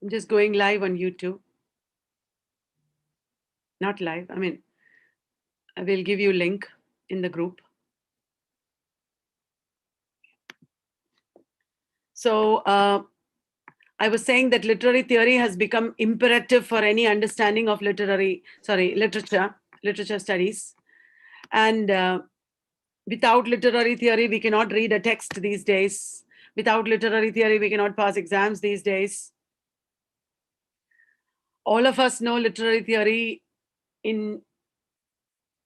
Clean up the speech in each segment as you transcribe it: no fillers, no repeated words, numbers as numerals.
I'm just going live on YouTube. Not live, I mean, I will give you a link in the group. So I was saying that literary theory has become imperative for any understanding of literature studies. And without literary theory, we cannot read a text these days. Without literary theory, we cannot pass exams these days. All of us know literary theory in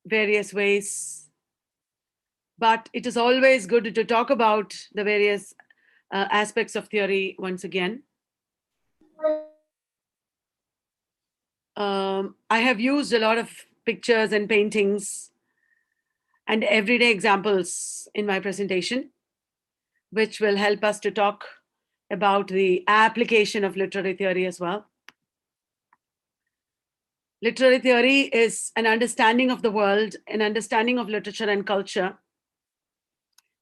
various ways, but it is always good to talk about the various aspects of theory once again. I have used a lot of pictures and paintings and everyday examples in my presentation, which will help us to talk about the application of literary theory as well. Literary theory is an understanding of the world, an understanding of literature and culture,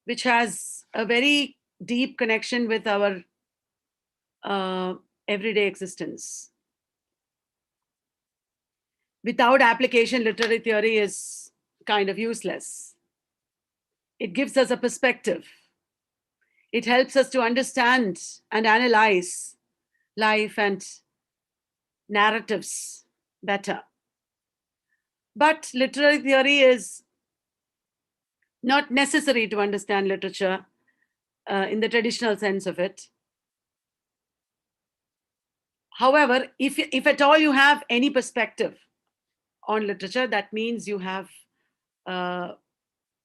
which has a very deep connection with our everyday existence. Without application, literary theory is kind of useless. It gives us a perspective. It helps us to understand and analyze life and narratives better. But literary theory is not necessary to understand literature in the traditional sense of it. However, if at all you have any perspective on literature, that means you have,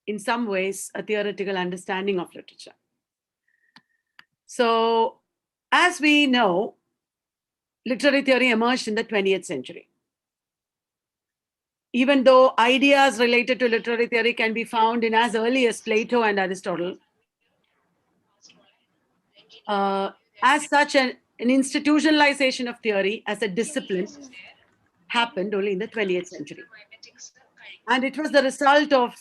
in some ways, a theoretical understanding of literature. So, as we know, literary theory emerged in the 20th century. Even though ideas related to literary theory can be found in as early as Plato and Aristotle, as such, an institutionalization of theory as a discipline happened only in the 20th century. And it was the result of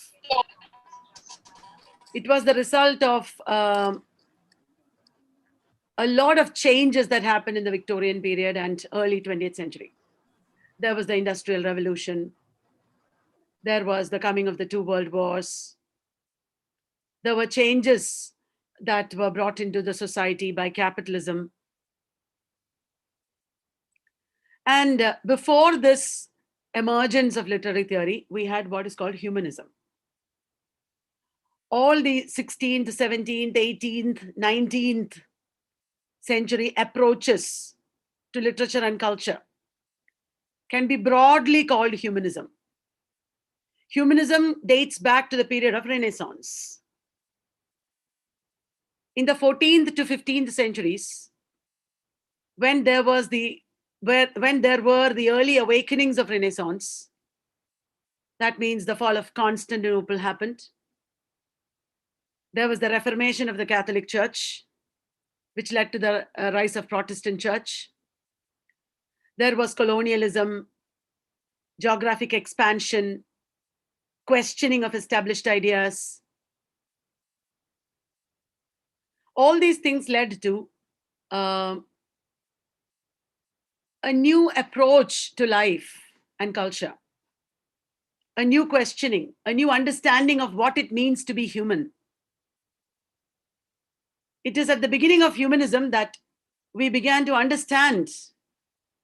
a lot of changes that happened in the Victorian period and early 20th century. There was the Industrial Revolution. There was the coming of the two world wars. There were changes that were brought into the society by capitalism. And before this emergence of literary theory, we had what is called humanism. All the 16th, 17th, 18th, 19th century approaches to literature and culture can be broadly called humanism. Humanism dates back to the period of Renaissance. In the 14th to 15th centuries, when there were the early awakenings of Renaissance, that means the fall of Constantinople happened. There was the Reformation of the Catholic Church, which led to the rise of Protestant Church. There was colonialism, geographic expansion, questioning of established ideas. All these things led to a new approach to life and culture, a new questioning, a new understanding of what it means to be human. It is at the beginning of humanism that we began to understand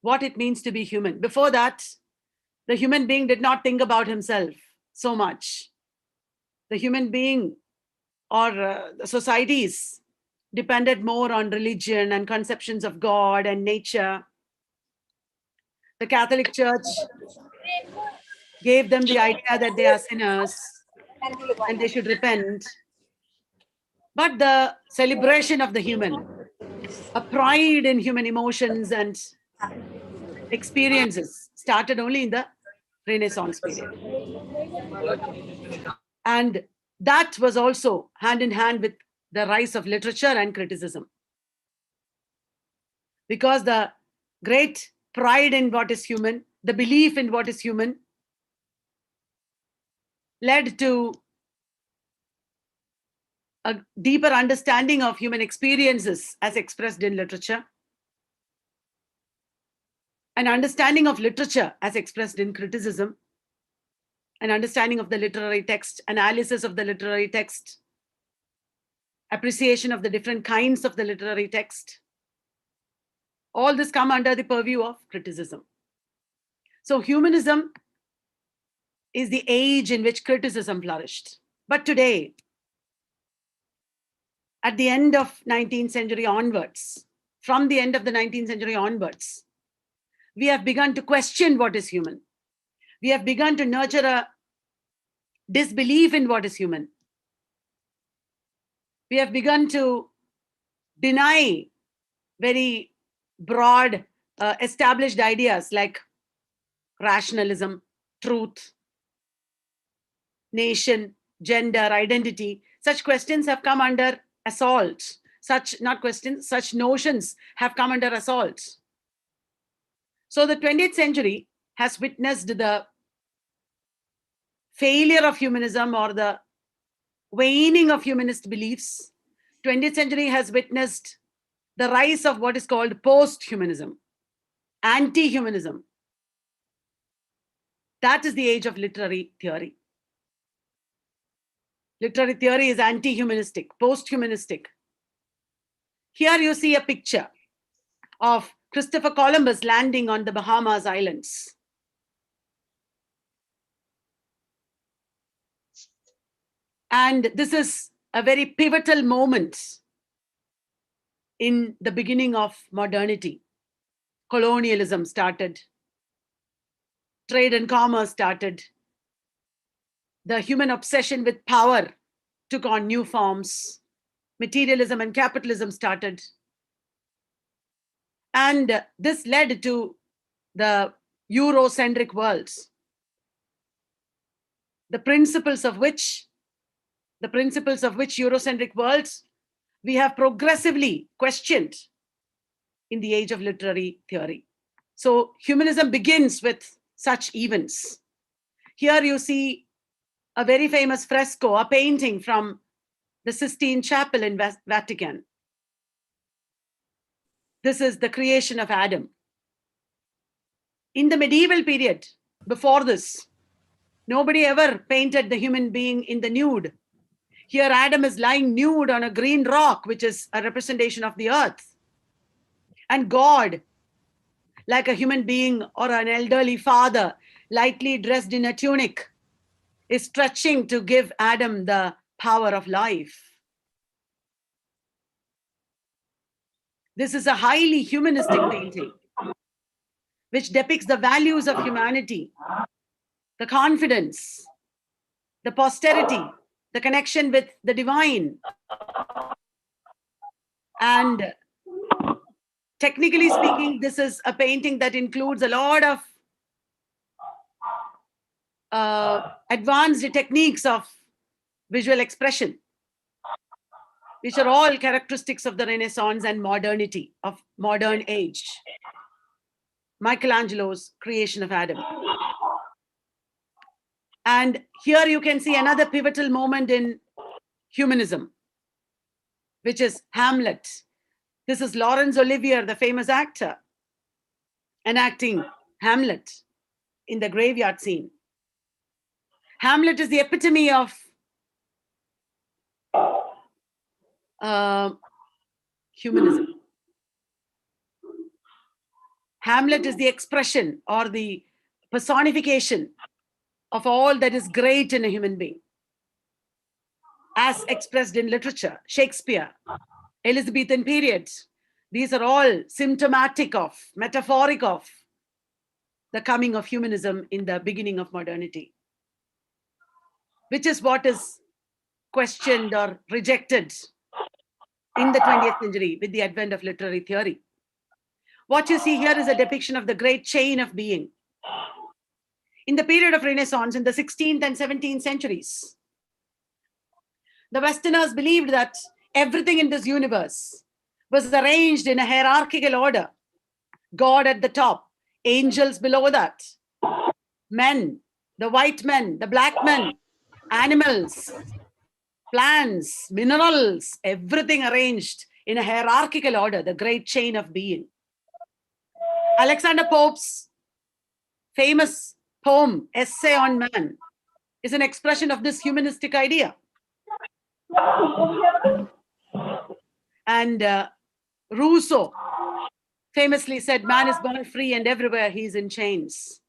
what it means to be human. Before that, the human being did not think about himself so much. The human being or the societies depended more on religion and conceptions of God and nature. The Catholic Church gave them the idea that they are sinners and they should repent. But the celebration of the human, a pride in human emotions and experiences, started only in the Renaissance period. And that was also hand in hand with the rise of literature and criticism. Because the great pride in what is human, the belief in what is human, led to a deeper understanding of human experiences as expressed in literature. an understanding of literature as expressed in criticism, an understanding of the literary text, analysis of the literary text, appreciation of the different kinds of the literary text. All this come under the purview of criticism. So humanism is the age in which criticism flourished. But today, at the end of 19th century onwards, from the end of the 19th century onwards, we have begun to question what is human. We have begun to nurture a disbelief in what is human. We have begun to deny very broad, established ideas like rationalism, truth, nation, gender, identity. Such questions have come under assault. Such notions have come under assault. So the 20th century has witnessed the failure of humanism or the waning of humanist beliefs. 20th century has witnessed the rise of what is called post-humanism, anti-humanism. That is the age of literary theory. Literary theory is anti-humanistic, post-humanistic. Here you see a picture of Christopher Columbus landing on the Bahamas Islands. And this is a very pivotal moment in the beginning of modernity. Colonialism started. Trade and commerce started. The human obsession with power took on new forms. Materialism and capitalism started. And this led to the Eurocentric worlds, the principles of which Eurocentric worlds we have progressively questioned in the age of literary theory. So humanism begins with such events. Here you see a very famous fresco, a painting from the Sistine Chapel in Vatican. This is the creation of Adam. In the medieval period, before this, nobody ever painted the human being in the nude. Here Adam is lying nude on a green rock, which is a representation of the earth. And God, like a human being or an elderly father, lightly dressed in a tunic, is stretching to give Adam the power of life. This is a highly humanistic painting, which depicts the values of humanity, the confidence, the posterity, the connection with the divine. And technically speaking, this is a painting that includes a lot of advanced techniques of visual expression, which are all characteristics of the Renaissance and modernity, of modern age. Michelangelo's creation of Adam. And here you can see another pivotal moment in humanism, which is Hamlet. This is Laurence Olivier, the famous actor, enacting Hamlet in the graveyard scene. Hamlet is the epitome of humanism. Hamlet is the expression or the personification of all that is great in a human being, as expressed in literature. Shakespeare, Elizabethan period, these are all symptomatic of, metaphoric of the coming of humanism in the beginning of modernity, which is what is questioned or rejected in the 20th century with the advent of literary theory. What you see here is a depiction of the great chain of being. In the period of Renaissance, in the 16th and 17th centuries, the Westerners believed that everything in this universe was arranged in a hierarchical order. God at the top, angels below that, men, the white men, the black men, animals, plants, minerals, everything arranged in a hierarchical order, the great chain of being. Alexander Pope's famous poem, Essay on Man, is an expression of this humanistic idea. And Rousseau famously said, man is born free and everywhere he is in chains.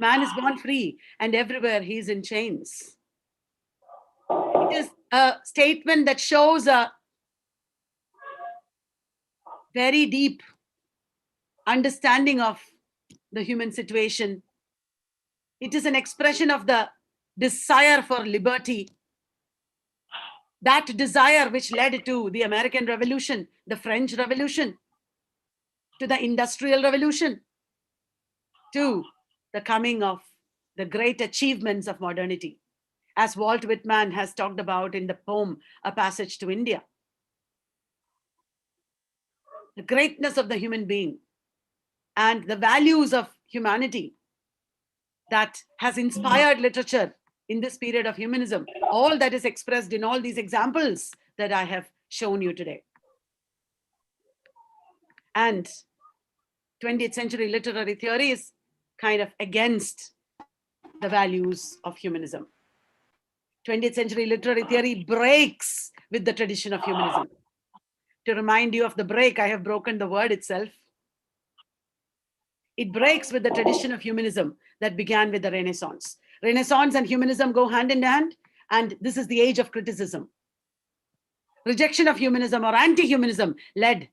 Man is born free and everywhere he is in chains. It is a statement that shows a very deep understanding of the human situation. It is an expression of the desire for liberty. That desire which led to the American Revolution, the French Revolution, to the Industrial Revolution, to the coming of the great achievements of modernity, as Walt Whitman has talked about in the poem, A Passage to India. The greatness of the human being and the values of humanity that has inspired literature in this period of humanism, all that is expressed in all these examples that I have shown you today. And 20th century literary theory is kind of against the values of humanism. 20th century literary theory breaks with the tradition of humanism. To remind you of the break, I have broken the word itself. It breaks with the tradition of humanism that began with the Renaissance. Renaissance and humanism go hand in hand, and this is the age of criticism. Rejection of humanism or anti-humanism led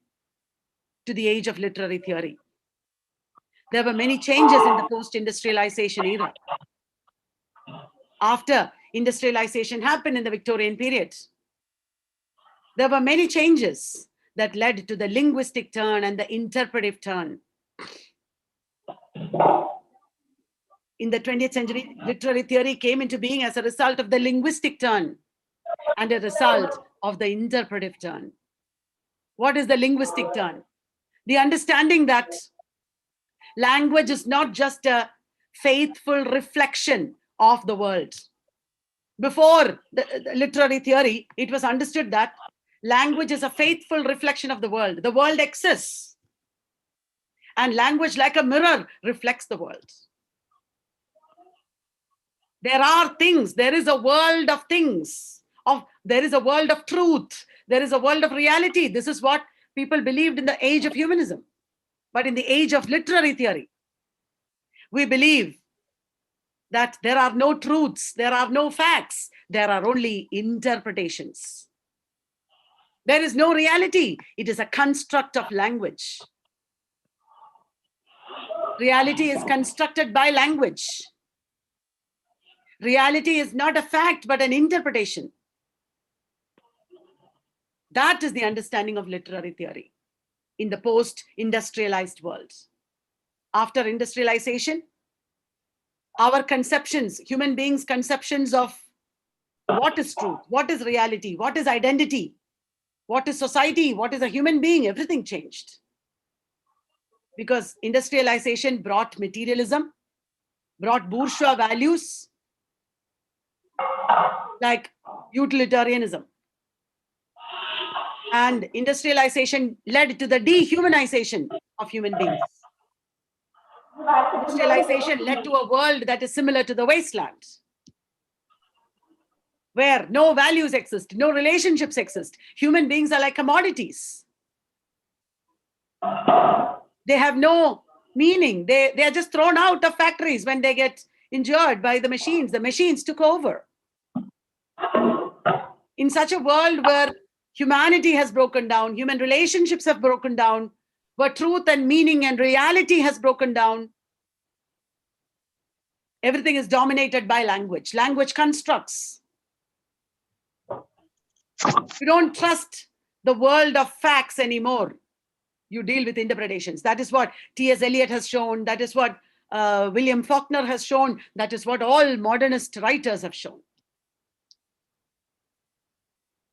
to the age of literary theory. There were many changes in the post-industrialization era. After industrialization happened in the Victorian period, there were many changes that led to the linguistic turn and the interpretive turn. In the 20th century, literary theory came into being as a result of the linguistic turn and a result of the interpretive turn. What is the linguistic turn? The understanding that language is not just a faithful reflection of the world. Before the literary theory, it was understood that language is a faithful reflection of the world. The world exists, and language, like a mirror, reflects the world. There are things, there is a world of things, there is a world of truth, there is a world of reality. This is what people believed in the age of humanism. But in the age of literary theory, we believe that there are no truths, there are no facts, there are only interpretations. There is no reality. It is a construct of language. Reality is constructed by language. Reality is not a fact, but an interpretation. That is the understanding of literary theory in the post-industrialized world. After industrialization, our conceptions, human beings' conceptions of what is truth, what is reality, what is identity, what is society, what is a human being, everything changed. Because industrialization brought materialism, brought bourgeois values like utilitarianism. And industrialization led to the dehumanization of human beings. Industrialization led to a world that is similar to the wasteland, where no values exist, no relationships exist. Human beings are like commodities. They have no meaning. They are just thrown out of factories when they get injured by the machines. The machines took over. In such a world where humanity has broken down, human relationships have broken down, where truth and meaning and reality has broken down, everything is dominated by language. Language constructs. You don't trust the world of facts anymore. You deal with interpretations. That is what T.S. Eliot has shown. That is what William Faulkner has shown. That is what all modernist writers have shown.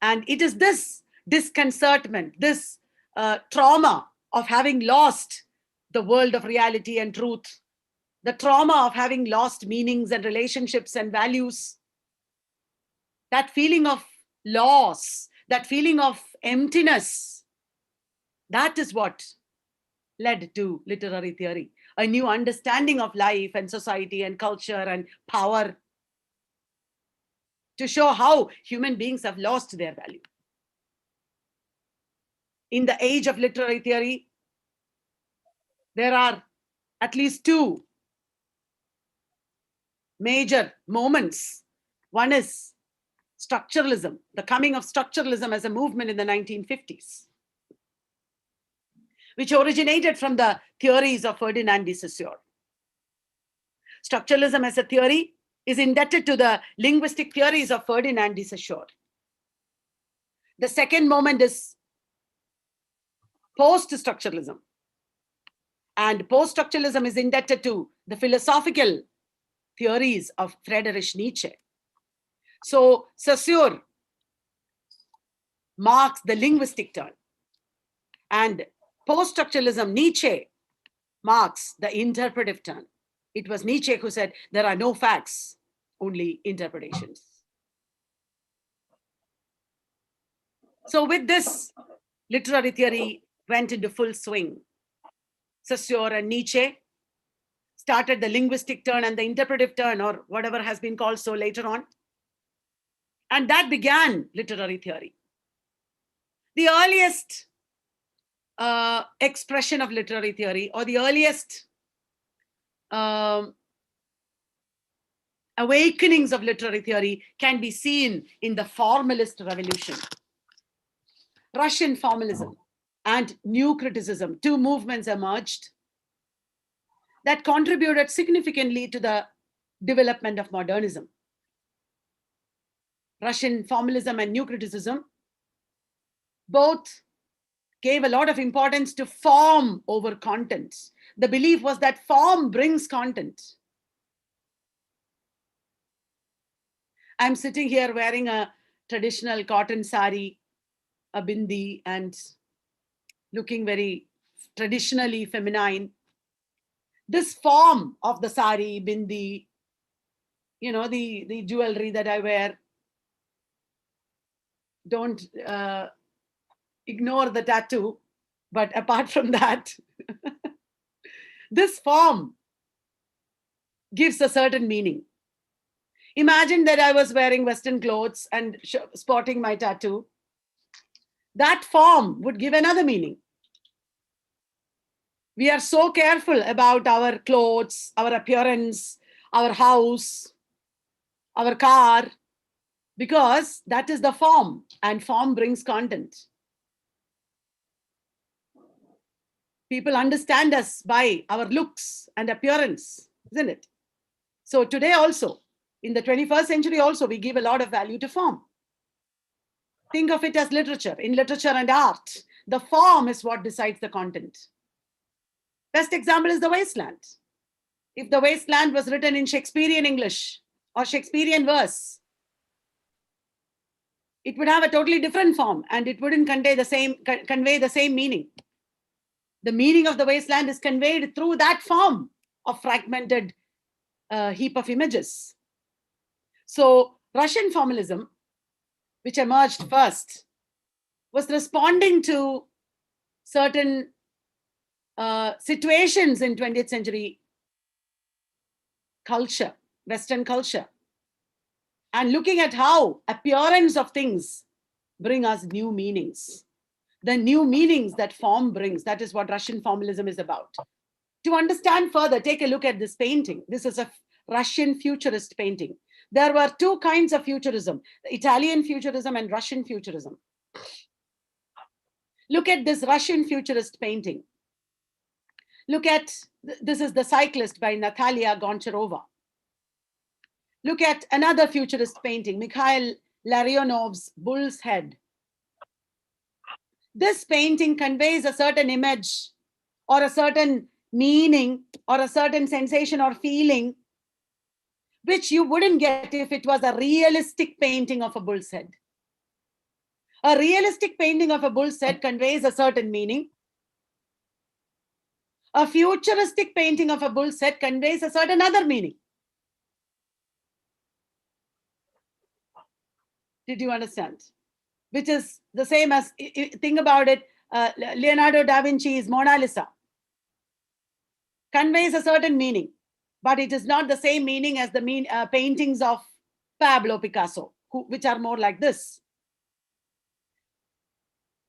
And it is this disconcertment, this trauma of having lost the world of reality and truth, the trauma of having lost meanings and relationships and values, that feeling of loss, that feeling of emptiness, That is what led to literary theory, a new understanding of life and society and culture and power, to show how human beings have lost their value. In the age of literary theory, there are at least two major moments. One is structuralism, the coming of structuralism as a movement in the 1950s, which originated from the theories of Ferdinand de Saussure. Structuralism as a theory is indebted to the linguistic theories of Ferdinand de Saussure. The second moment is post-structuralism. And post-structuralism is indebted to the philosophical theories of Friedrich Nietzsche. So Saussure marks the linguistic turn, and post-structuralism, Nietzsche, marks the interpretive turn. It was Nietzsche who said, there are no facts, only interpretations. So with this, literary theory went into full swing. Saussure and Nietzsche started the linguistic turn and the interpretive turn, or whatever has been called so later on. And that began literary theory. The earliest expression of literary theory, or the earliest awakenings of literary theory, can be seen in the formalist revolution. Russian formalism and new criticism, two movements emerged that contributed significantly to the development of modernism. Russian formalism and new criticism both gave a lot of importance to form over content. The belief was that form brings content. I'm sitting here wearing a traditional cotton sari, a bindi, and looking very traditionally feminine. This form of the sari, bindi, the jewelry that I wear, don't ignore the tattoo, but apart from that, this form gives a certain meaning. Imagine that I was wearing Western clothes and sporting my tattoo. That form would give another meaning. We are so careful about our clothes, our appearance, our house, our car, because that is the form, and form brings content. People understand us by our looks and appearance, isn't it? So today also, in the 21st century also, we give a lot of value to form. Think of it as literature. In literature and art, the form is what decides the content. Best example is The Wasteland. If The Wasteland was written in Shakespearean English or Shakespearean verse, it would have a totally different form, and it wouldn't convey the same meaning. The meaning of The Wasteland is conveyed through that form of fragmented heap of images. So Russian formalism, which emerged first, was responding to certain situations in 20th century culture, Western culture, and looking at how appearance of things bring us new meanings. The new meanings that form brings, that is what Russian formalism is about. To understand further, take a look at this painting. This is a Russian futurist painting. There were two kinds of futurism, Italian futurism and Russian futurism. Look at this Russian futurist painting. Look at, this is The Cyclist by Natalia Goncharova. Look at another futurist painting, Mikhail Larionov's Bull's Head. This painting conveys a certain image or a certain meaning or a certain sensation or feeling which you wouldn't get if it was a realistic painting of a bull's head. A realistic painting of a bull's head conveys a certain meaning. A futuristic painting of a bull's head conveys a certain other meaning. Did you understand? Which is the same as, think about it, Leonardo da Vinci's Mona Lisa conveys a certain meaning, but it is not the same meaning as the paintings of Pablo Picasso, which are more like this.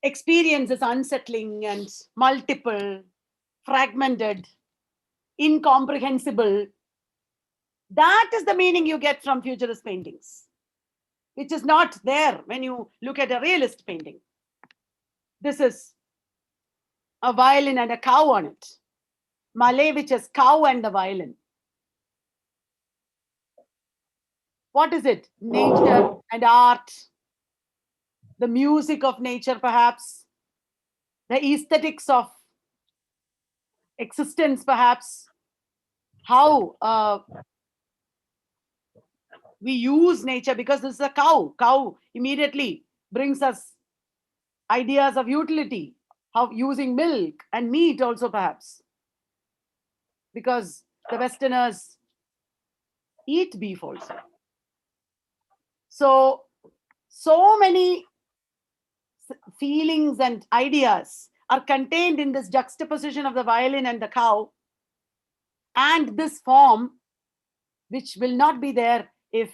Experience is unsettling and multiple, fragmented, incomprehensible. That is the meaning you get from futurist paintings, which is not there when you look at a realist painting. This is a violin and a cow on it. Malevich's Cow and the Violin. What is it? Nature and art, the music of nature, perhaps, the aesthetics of existence, perhaps, how we use nature, because this is a cow. Cow immediately brings us ideas of utility, how using milk and meat also, perhaps, because the Westerners eat beef also. So many feelings and ideas are contained in this juxtaposition of the violin and the cow, and this form, which will not be there if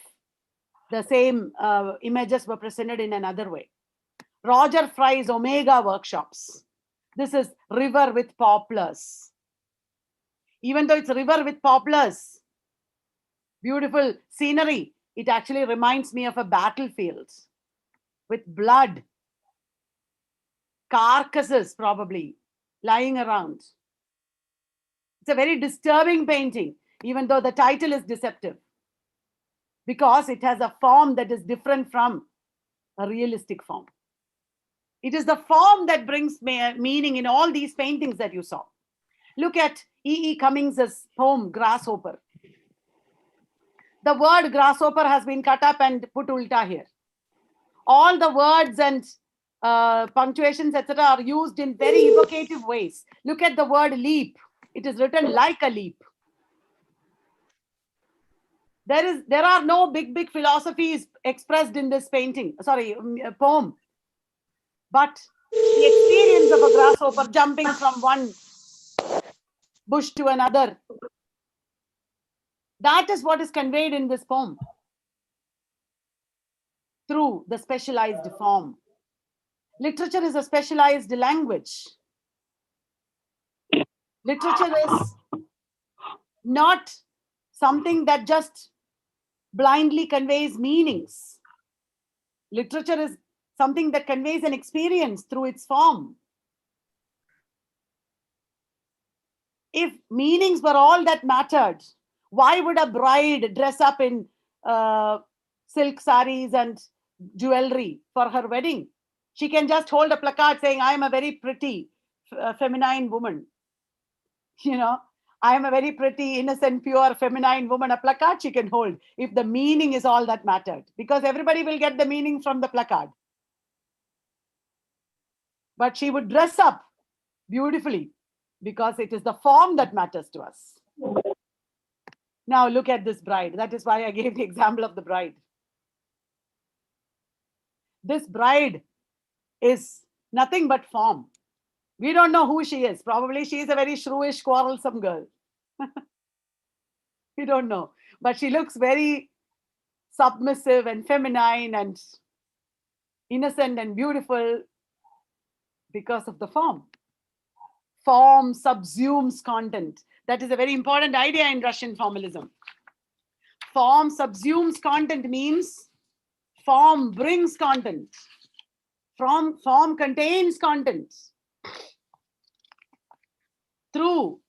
the same images were presented in another way. Roger Fry's Omega workshops. This is river with poplars. Even though it's a river with poplars, beautiful scenery, it actually reminds me of a battlefield with blood, carcasses probably lying around. It's a very disturbing painting, even though the title is deceptive, because it has a form that is different from a realistic form. It is the form that brings meaning in all these paintings that you saw. Look at E. Cummings's poem, Grasshopper. The word grasshopper has been cut up and put ulta here. All the words and punctuations, etc., are used in very evocative ways. Look at the word leap. It is written like a leap. There are no big philosophies expressed in this poem. But the experience of a grasshopper jumping from one bush to another, that is what is conveyed in this poem through the specialized form. Literature is a specialized language. Literature is not something that just blindly conveys meanings. Literature is something that conveys an experience through its form. If meanings were all that mattered, why would a bride dress up in silk saris and jewelry for her wedding? She can just hold a placard saying, I am a very pretty, feminine woman. You know, I am a very pretty, innocent, pure, feminine woman. A placard she can hold if the meaning is all that mattered, because everybody will get the meaning from the placard. But she would dress up beautifully because it is the form that matters to us. Now look at this bride. That is why I gave the example of the bride. This bride is nothing but form. We don't know who she is. Probably she is a very shrewish, quarrelsome girl. We don't know. But she looks very submissive and feminine and innocent and beautiful because of the form. Form subsumes content. That is a very important idea in Russian formalism. Form subsumes content means form brings content. Form contains content. Through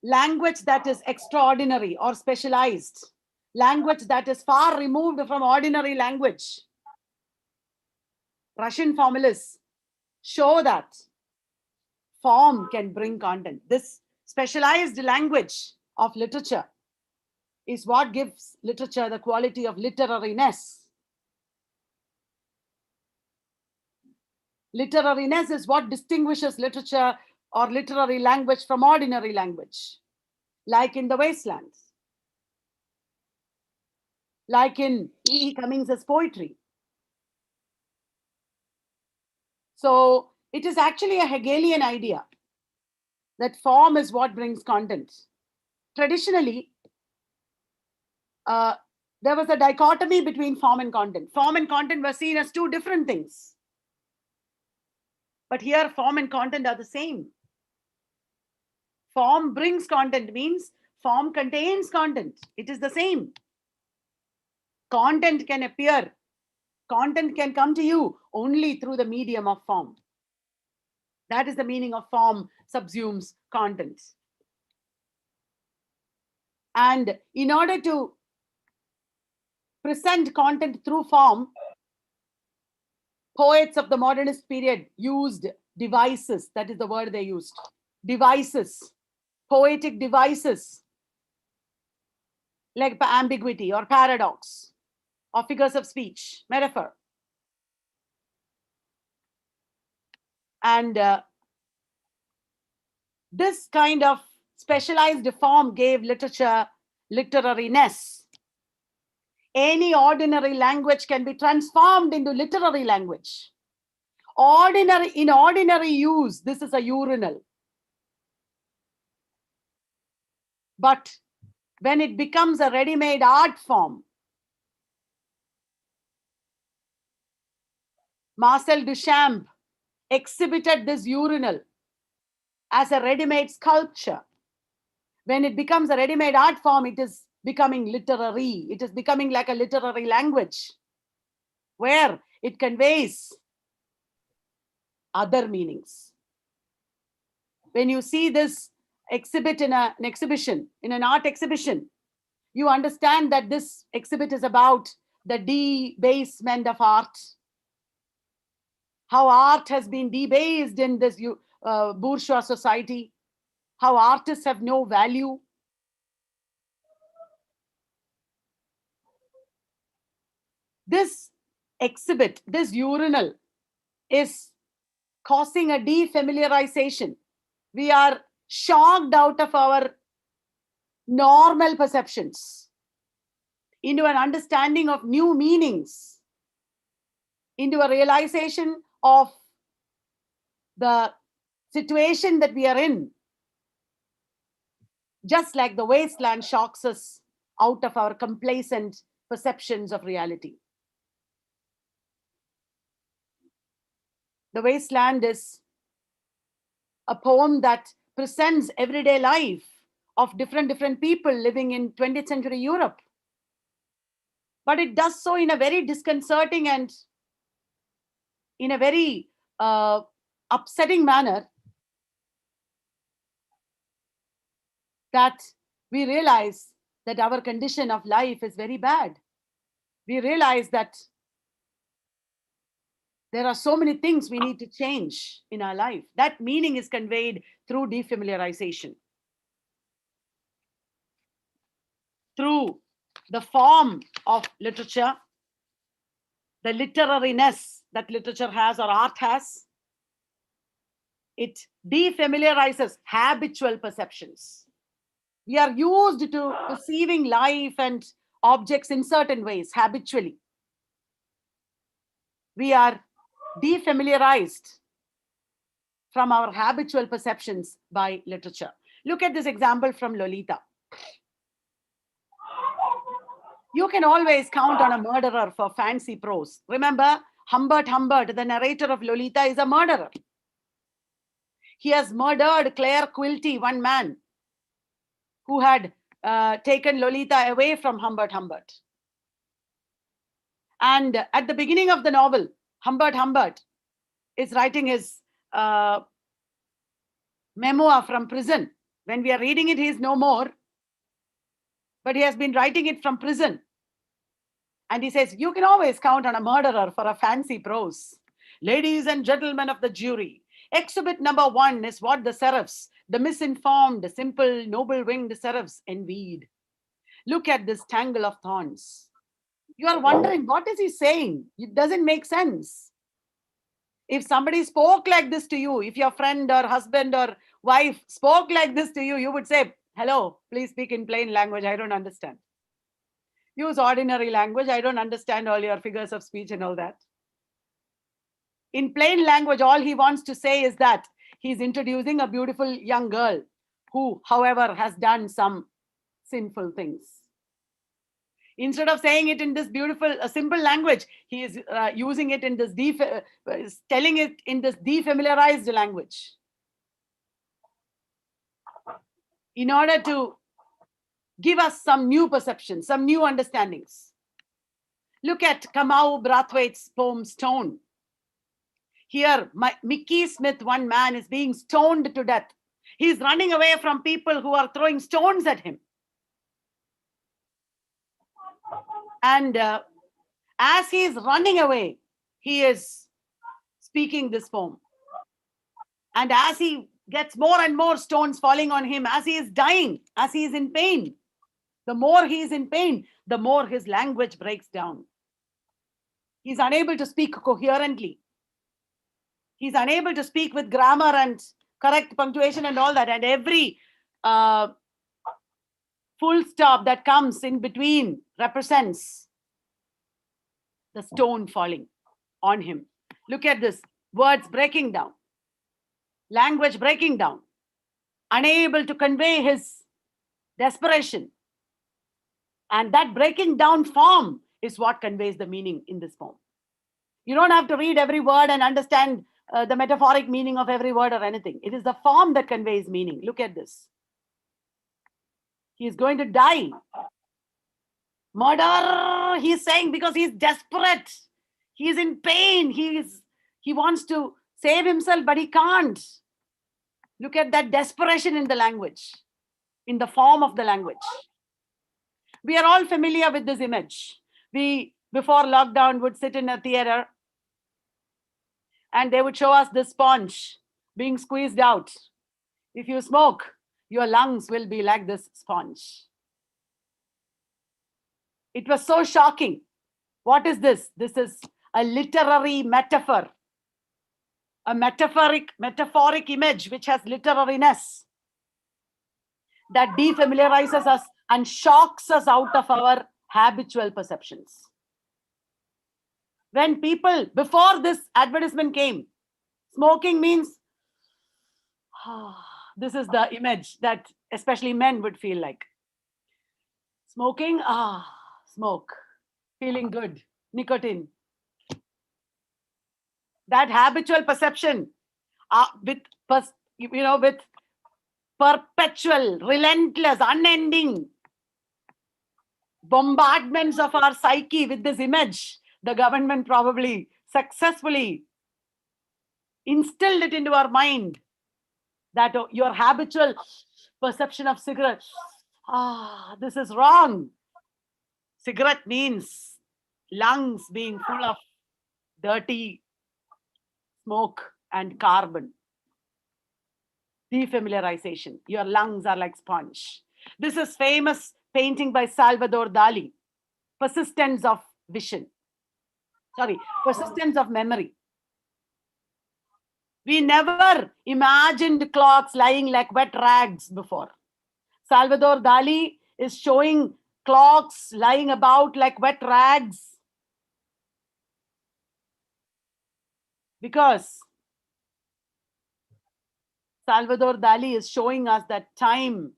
language that is extraordinary or specialized, language that is far removed from ordinary language. Russian formalists show that form can bring content. This specialized language of literature is what gives literature the quality of literariness. Literariness is what distinguishes literature or literary language from ordinary language, like in The Wastelands, like in E. Cummings's poetry. So It is actually a Hegelian idea that form is what brings content. Traditionally, there was a dichotomy between form and content. Form and content were seen as two different things. But here, form and content are the same. Form brings content means form contains content. It is the same. Content can appear, content can come to you only through the medium of form. That is the meaning of form subsumes content. And in order to present content through form, poets of the modernist period used devices. That is the word they used. Devices, poetic devices, like ambiguity or paradox, or figures of speech, metaphor. And this kind of specialized form gave literature literariness. Any ordinary language can be transformed into literary language. In ordinary use, this is a urinal. But when it becomes a ready-made art form, Marcel Duchamp exhibited this urinal as a ready-made sculpture. When it becomes a ready-made art form, it is becoming literary. It is becoming like a literary language where it conveys other meanings. When you see this exhibit in an exhibition, in an art exhibition, you understand that this exhibit is about the debasement of art, how art has been debased in this bourgeois society, how artists have no value. This exhibit, this urinal, is causing a defamiliarization. We are shocked out of our normal perceptions into an understanding of new meanings, into a realization of the situation that we are in. Just like the wasteland shocks us out of our complacent perceptions of reality. The Wasteland is a poem that presents everyday life of different people living in 20th century Europe. But it does so in a very disconcerting and in a very upsetting manner, that we realize that our condition of life is very bad. We realize that there are so many things we need to change in our life. That meaning is conveyed through defamiliarization, through the form of literature, the literariness that literature has or art has. It defamiliarizes habitual perceptions. We are used to perceiving life and objects in certain ways habitually. We are defamiliarized from our habitual perceptions by literature. Look at this example from Lolita. You can always count on a murderer for fancy prose. Remember, Humbert, the narrator of Lolita, is a murderer. He has murdered Claire Quilty, one man who had taken Lolita away from Humbert. And at the beginning of the novel, Humbert is writing his memoir from prison. When we are reading it, he is no more, but he has been writing it from prison. And he says, you can always count on a murderer for a fancy prose. Ladies and gentlemen of the jury, exhibit number 1 is what the seraphs, the misinformed, simple, noble-winged seraphs envied. Look at this tangle of thorns. You are wondering, what is he saying? It doesn't make sense. If somebody spoke like this to you, if your friend or husband or wife spoke like this to you, you would say, hello, please speak in plain language. I don't understand. Use ordinary language. I don't understand all your figures of speech and all that. In plain language, all he wants to say is that he's introducing a beautiful young girl who, however, has done some sinful things. Instead of saying it in this beautiful, simple language, he is using it in this, telling it in this defamiliarized language, in order to give us some new perceptions, some new understandings. Look at Kamau Brathwaite's poem Stone. Here, Mickey Smith, one man, is being stoned to death. He's running away from people who are throwing stones at him. And as he is running away, he is speaking this poem. And as he gets more and more stones falling on him, as he is dying, as he is in pain, the more he is in pain, the more his language breaks down. He's unable to speak coherently. He's unable to speak with grammar and correct punctuation and all that. And every full stop that comes in between represents the stone falling on him. Look at this. Words breaking down. Language breaking down. Unable to convey his desperation. And that breaking down form is what conveys the meaning in this poem. You don't have to read every word and understand the metaphoric meaning of every word or anything. It is the form that conveys meaning. Look at this. He is going to die. Murder, he's saying, because he's desperate. He is in pain. He wants to save himself, but he can't. Look at that desperation in the language, in the form of the language. We are all familiar with this image. We, before lockdown, would sit in a theater and they would show us this sponge being squeezed out. If you smoke, your lungs will be like this sponge. It was so shocking. What is this? This is a literary metaphor, a metaphoric image which has literariness, that defamiliarizes us and shocks us out of our habitual perceptions. When people, before this advertisement came, smoking means, this is the image that especially men would feel like. Smoking, smoke, feeling good, nicotine. That habitual perception with perpetual, relentless, unending bombardments of our psyche with this image, the government probably successfully instilled it into our mind that your habitual perception of cigarette, this is wrong. Cigarette means lungs being full of dirty smoke and carbon. Defamiliarization. Your lungs are like sponge. This is famous painting by Salvador Dali. Persistence of vision. Persistence of memory. We never imagined clocks lying like wet rags before. Salvador Dali is showing clocks lying about like wet rags because Salvador Dali is showing us that time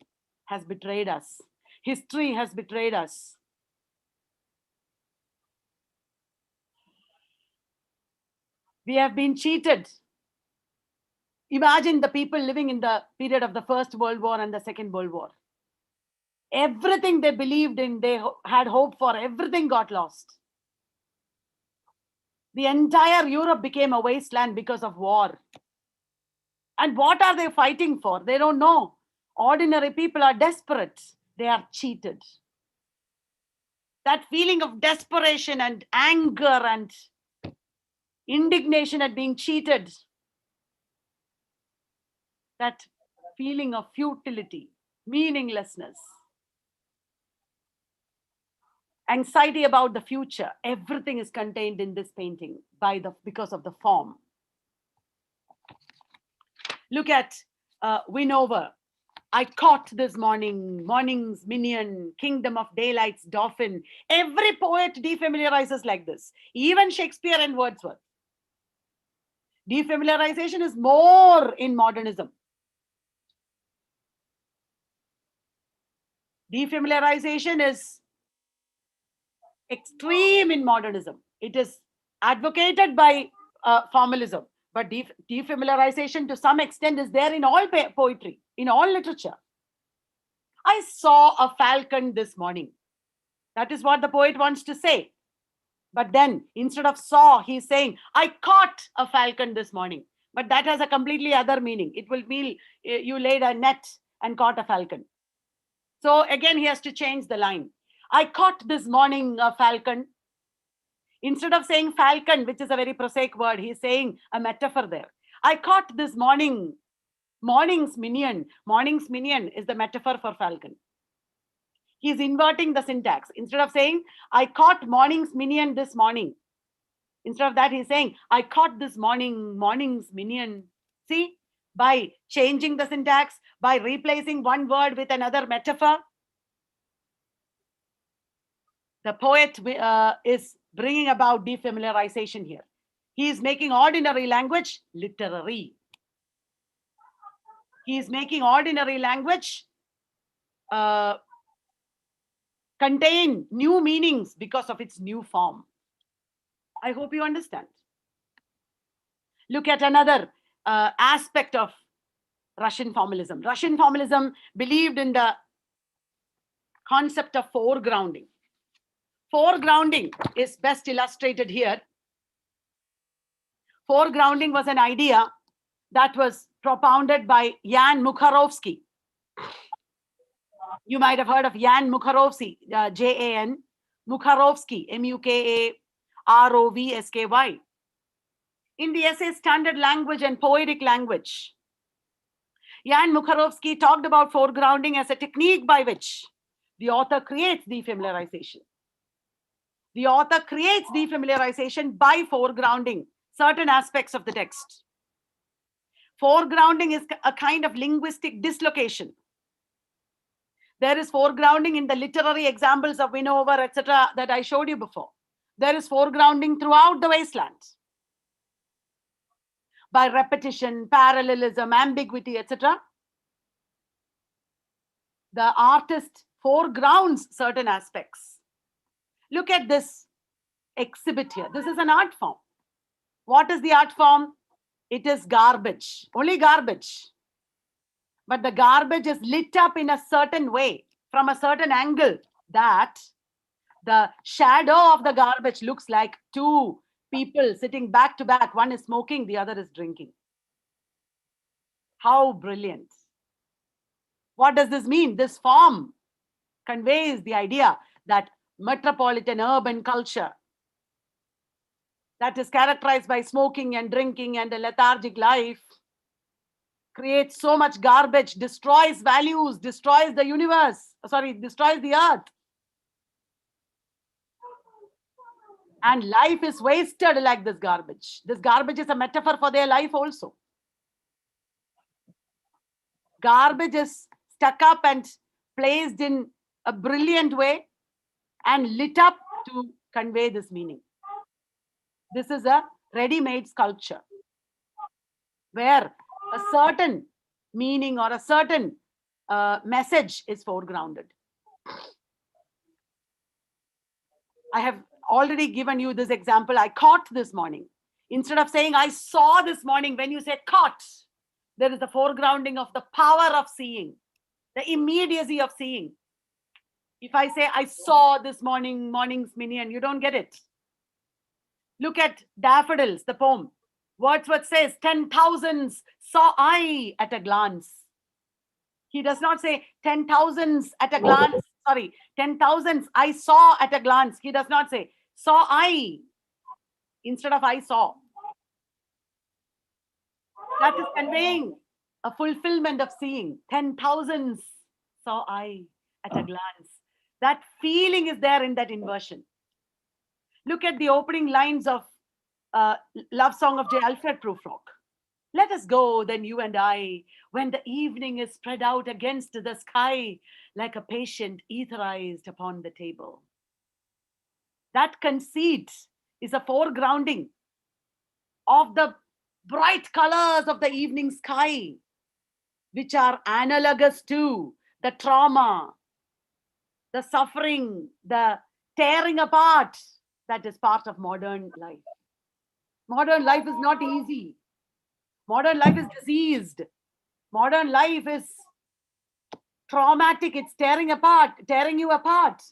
has betrayed us. History has betrayed us. We have been cheated. Imagine the people living in the period of the First World War and the Second World War. Everything they believed in, they had hope for, everything got lost. The entire Europe became a wasteland because of war. And what are they fighting for? They don't know. Ordinary people are desperate. They are cheated. That feeling of desperation and anger and indignation at being cheated, that feeling of futility, meaninglessness, anxiety about the future, everything is contained in this painting because of the form. Look at Winover. I caught this morning's minion, kingdom of daylight's dauphin. Every poet defamiliarizes like this, even Shakespeare and Wordsworth. Defamiliarization is more in modernism. Defamiliarization is extreme in modernism. It is advocated by formalism, but defamiliarization to some extent is there in all poetry, in all literature. I saw a falcon this morning. That is what the poet wants to say. But then instead of saw, he's saying, I caught a falcon this morning. But that has a completely other meaning. It will mean you laid a net and caught a falcon. So again, he has to change the line. I caught this morning a falcon. Instead of saying falcon, which is a very prosaic word, he's saying a metaphor there. I caught this morning, morning's minion. Morning's minion is the metaphor for falcon. He's inverting the syntax. Instead of saying, I caught morning's minion this morning. Instead of that, he's saying, I caught this morning, morning's minion. See, by changing the syntax, by replacing one word with another metaphor, the poet is bringing about defamiliarization here. He is making ordinary language literary. He is making ordinary language contain new meanings because of its new form. I hope you understand. Look at another aspect of Russian formalism. Russian formalism believed in the concept of foregrounding. Foregrounding is best illustrated here. Foregrounding was an idea that was propounded by Jan Mukharovsky. You might have heard of Jan Mukharovsky, Jan Mukharovsky, Mukharovsky. In the essay Standard Language and Poetic Language, Jan Mukharovsky talked about foregrounding as a technique by which the author creates defamiliarization. The author creates defamiliarization by foregrounding certain aspects of the text. Foregrounding is a kind of linguistic dislocation. There is foregrounding in the literary examples of Winover, etc., that I showed you before. There is foregrounding throughout the wasteland. By repetition, parallelism, ambiguity, etc. The artist foregrounds certain aspects. Look at this exhibit here. This is an art form. What is the art form? It is garbage, only garbage. But the garbage is lit up in a certain way, from a certain angle, that the shadow of the garbage looks like two people sitting back to back. One is smoking, the other is drinking. How brilliant. What does this mean? This form conveys the idea that metropolitan urban culture that is characterized by smoking and drinking and a lethargic life creates so much garbage, destroys values, destroys the universe, destroys the earth. And life is wasted like this garbage. This garbage is a metaphor for their life also. Garbage is stuck up and placed in a brilliant way and lit up to convey this meaning. This is a ready-made sculpture where a certain meaning or a certain message is foregrounded. I have already given you this example. I caught this morning. Instead of saying I saw this morning, when you say caught, there is the foregrounding of the power of seeing, the immediacy of seeing. If I say I saw this morning, morning's minion, you don't get it. Look at Daffodils, the poem. Wordsworth says, 10,000s saw I at a glance. He does not say 10,000s at a glance. 10,000s I saw at a glance. He does not say saw I instead of I saw. That is conveying a fulfillment of seeing. 10,000s saw I at a glance. That feeling is there in that inversion. Look at the opening lines of Love Song of J. Alfred Prufrock. Let us go, then you and I, when the evening is spread out against the sky like a patient etherized upon the table. That conceit is a foregrounding of the bright colors of the evening sky, which are analogous to the trauma, the suffering, the tearing apart that is part of modern life. Modern life is not easy. Modern life is diseased. Modern life is traumatic. It's tearing apart, tearing you apart.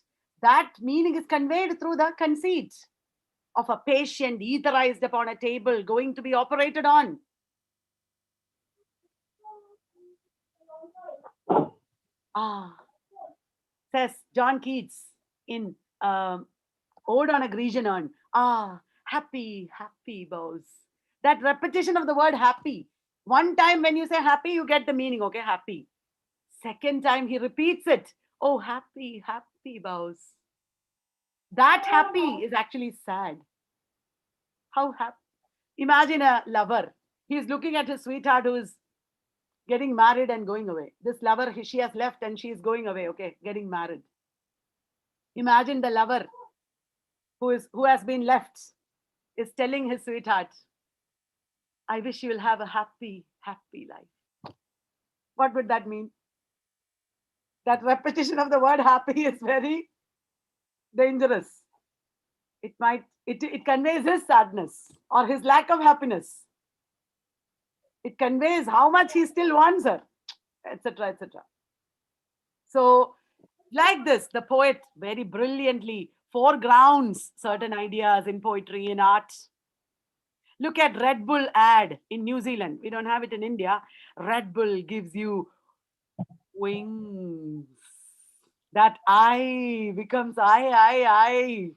That meaning is conveyed through the conceit of a patient etherized upon a table going to be operated on. Says John Keats in Ode on a Grecian Urn. Happy, happy bows. That repetition of the word happy. One time when you say happy, you get the meaning, okay, happy. Second time he repeats it. Oh, happy, happy bows. That happy is actually sad. How happy. Imagine a lover. He's looking at his sweetheart who is getting married and going away. This lover, she has left and she is going away, okay, getting married. Imagine the lover who has been left is telling his sweetheart, I wish you will have a happy, happy life. What would that mean? That repetition of the word happy is very dangerous. It conveys his sadness or his lack of happiness. It conveys how much he still wants her, etc., etc. So, like this, the poet very brilliantly foregrounds certain ideas in poetry, in art. Look at Red Bull ad in New Zealand. We don't have it in India. Red Bull gives you wings. That I becomes I.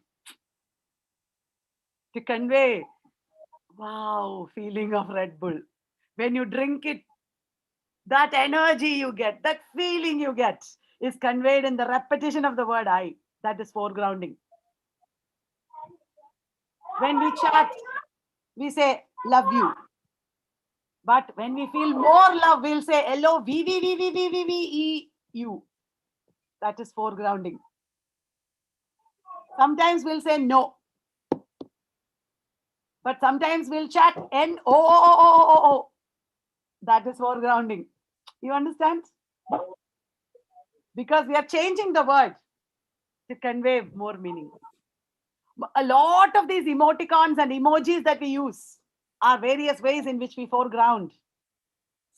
To convey, wow, feeling of Red Bull. When you drink it, that energy you get, that feeling you get is conveyed in the repetition of the word I. That is foregrounding. When we chat, we say, love you. But when we feel more love, we'll say LOVVVVVVEU. That is foregrounding. Sometimes we'll say no. But sometimes we'll chat NOOOOO. That is foregrounding. You understand? Because we are changing the word to convey more meaning. A lot of these emoticons and emojis that we use are various ways in which we foreground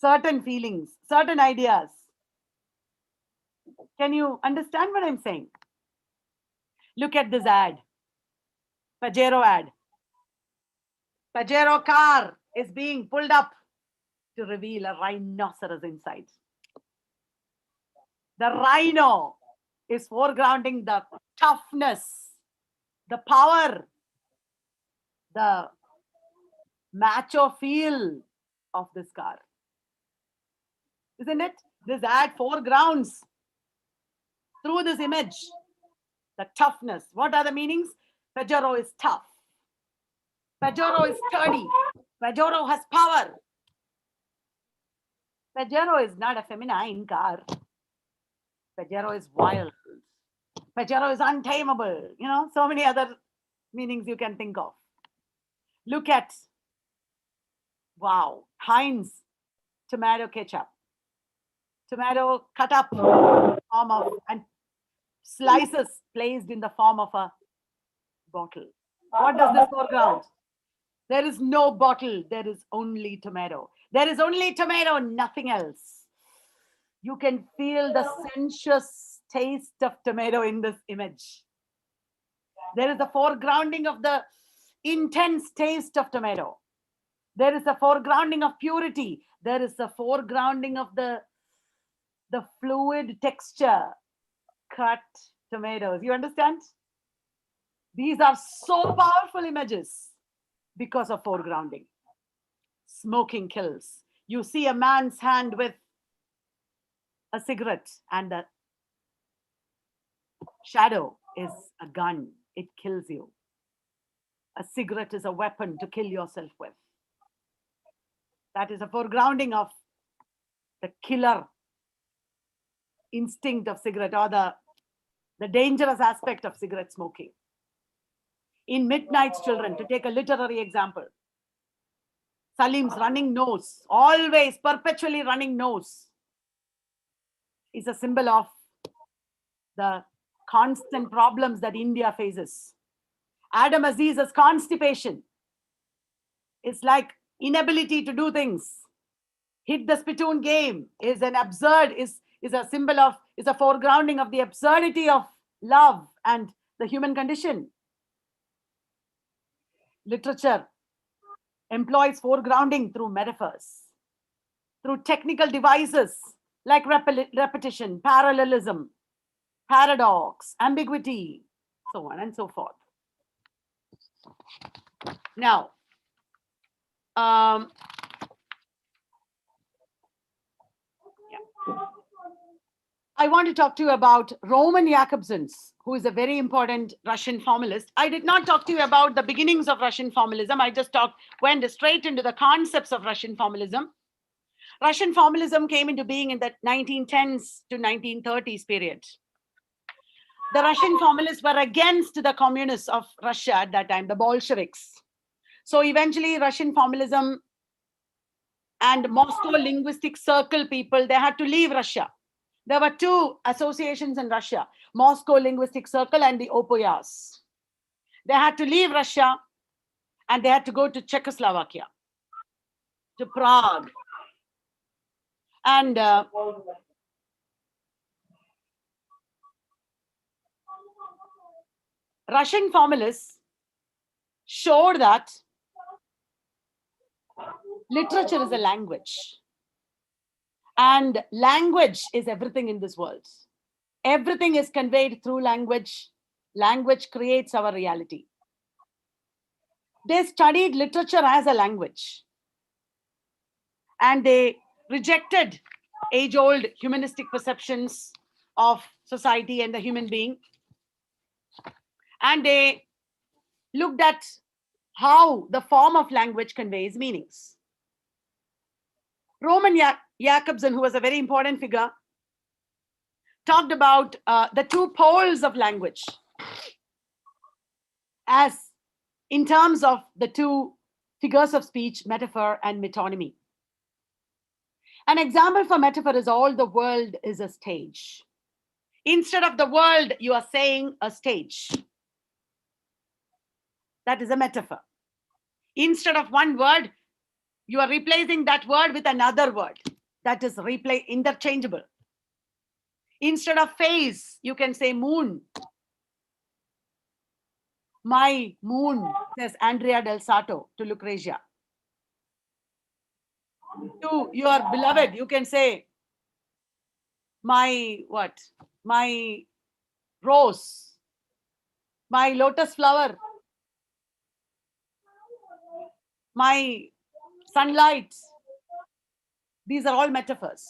certain feelings, certain ideas. Can you understand what I'm saying? Look at this ad. Pajero ad. Pajero car is being pulled up to reveal a rhinoceros inside. The rhino is foregrounding the toughness, the power, the macho feel of this car. Isn't it? This ad foregrounds through this image the toughness. What are the meanings? Pajero is tough. Pajero is sturdy. Pajero has power. Pajero is not a feminine car. Pajero is wild. Pajero is untamable. You know, so many other meanings you can think of. Look at, wow, Heinz tomato ketchup. Tomato cut up in the form of, and slices placed in the form of a bottle. What does this foreground? There is no bottle. There is only tomato. There is only tomato, nothing else. You can feel the sensuous taste of tomato in this image. There is a foregrounding of the intense taste of tomato. There is a foregrounding of purity. There is a foregrounding of the fluid texture. Cut tomatoes. You understand? These are so powerful images because of foregrounding. Smoking kills. You see a man's hand with a cigarette and the shadow is a gun. It kills you. A cigarette is a weapon to kill yourself with. That is a foregrounding of the killer instinct of cigarette, or the dangerous aspect of cigarette smoking. In Midnight's Children, to take a literary example, Salim's running nose, always perpetually running nose, is a symbol of the constant problems that India faces. Adam Aziz's constipation is like inability to do things. Hit the spittoon game is an absurd, is a symbol of, is a foregrounding of the absurdity of love and the human condition. Literature employs foregrounding through metaphors, through technical devices like repetition, parallelism, paradox, ambiguity, so on and so forth. Now, I want to talk to you about Roman Jakobsons, who is a very important Russian formalist. I did not talk to you about the beginnings of Russian formalism. I just went straight into the concepts of Russian formalism. Russian formalism came into being in the 1910s to 1930s period. The Russian formalists were against the communists of Russia at that time, the Bolsheviks. So eventually Russian formalism and Moscow linguistic circle people, they had to leave Russia. There were two associations in Russia, Moscow Linguistic Circle and the Opoyas. They had to leave Russia and they had to go to Czechoslovakia, to Prague. And Russian formalists showed that literature is a language. And language is everything in this world. Everything is conveyed through language. Language creates our reality. They studied literature as a language. And they rejected age-old humanistic perceptions of society and the human being. And they looked at how the form of language conveys meanings. Roman Jakobson, who was a very important figure, talked about the two poles of language as in terms of the two figures of speech, metaphor and metonymy. An example for metaphor is all the world is a stage. Instead of the world, you are saying a stage. That is a metaphor. Instead of one word, you are replacing that word with another word. That is interchangeable. Instead of face, you can say moon. My moon, says Andrea del Sarto to Lucrezia. To your beloved, you can say my what? My rose, my lotus flower, my sunlight. These are all metaphors,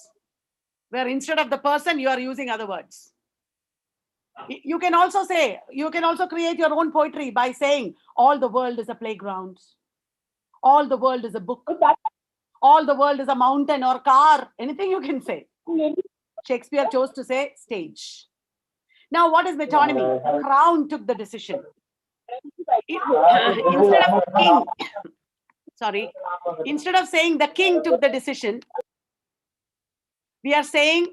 where instead of the person, you are using other words. You can also create your own poetry by saying, all the world is a playground. All the world is a book. All the world is a mountain or car. Anything you can say. Shakespeare chose to say stage. Now, what is metonymy? Crown took the decision. Instead of saying the king took the decision, we are saying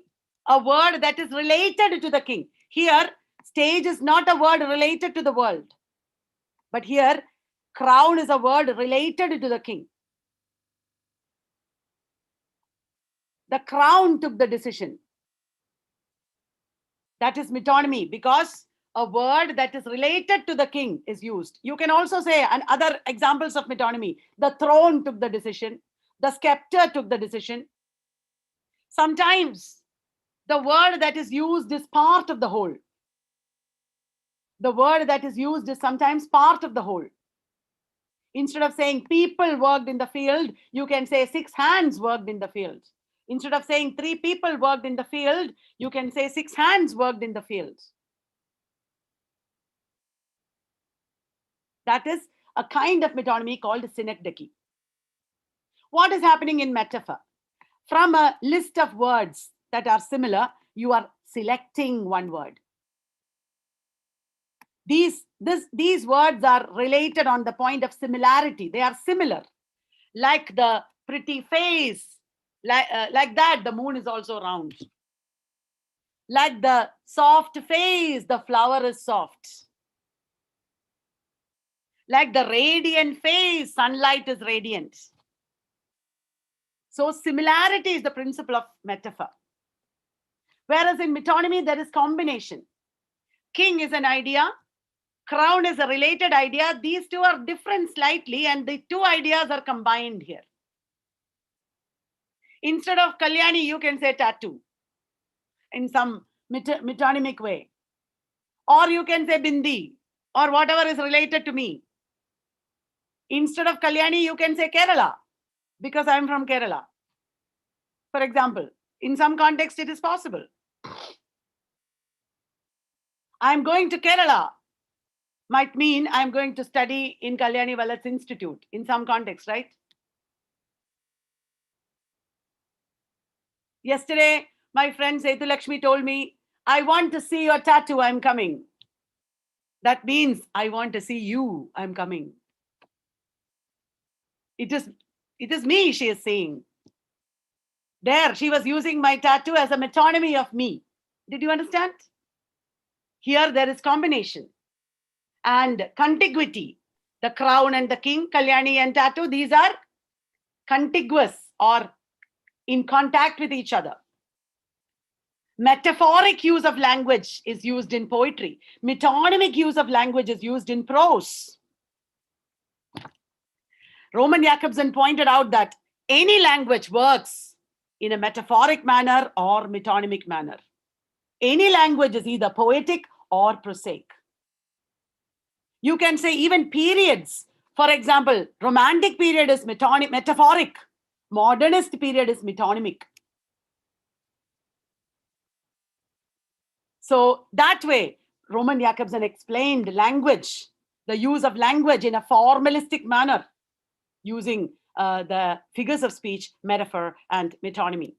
a word that is related to the king. Here, stage is not a word related to the world. But here, crown is a word related to the king. The crown took the decision. That is metonymy, because a word that is related to the king is used. You can also say, and other examples of metonymy, the throne took the decision, the scepter took the decision. Sometimes the word that is used is part of the whole. The word that is used is sometimes part of the whole. Instead of saying people worked in the field, you can say 6 hands worked in the field. Instead of saying 3 people worked in the field, you can say 6 hands worked in the field. That is a kind of metonymy called synecdoche. What is happening in metaphor? From a list of words that are similar, you are selecting one word. These words are related on the point of similarity. They are similar. like the pretty face, like that, the moon is also round. Like the soft face, the flower is soft. Like the radiant face, sunlight is radiant. So similarity is the principle of metaphor. Whereas in metonymy, there is combination. King is an idea, crown is a related idea. These two are different slightly, and the two ideas are combined here. Instead of Kalyani, you can say tattoo in some metonymic way. Or you can say bindi, or whatever is related to me. Instead of Kalyani, you can say Kerala, because I'm from Kerala. For example, in some context, it is possible. I'm going to Kerala might mean I'm going to study in Kalyani Valat's Institute in some context, right? Yesterday, my friend Setu Lakshmi told me, I want to see your tattoo, I'm coming. That means I want to see you, I'm coming. It is me, she is saying. There, she was using my tattoo as a metonymy of me. Did you understand? Here, there is combination and contiguity. The crown and the king, Kalyani and tattoo, these are contiguous or in contact with each other. Metaphoric use of language is used in poetry. Metonymic use of language is used in prose. Roman Jakobson pointed out that any language works in a metaphoric manner or metonymic manner. Any language is either poetic or prosaic. You can say even periods. For example, romantic period is metaphoric. Modernist period is metonymic. So that way, Roman Jakobson explained language, the use of language in a formalistic manner, using the figures of speech, metaphor, and metonymy.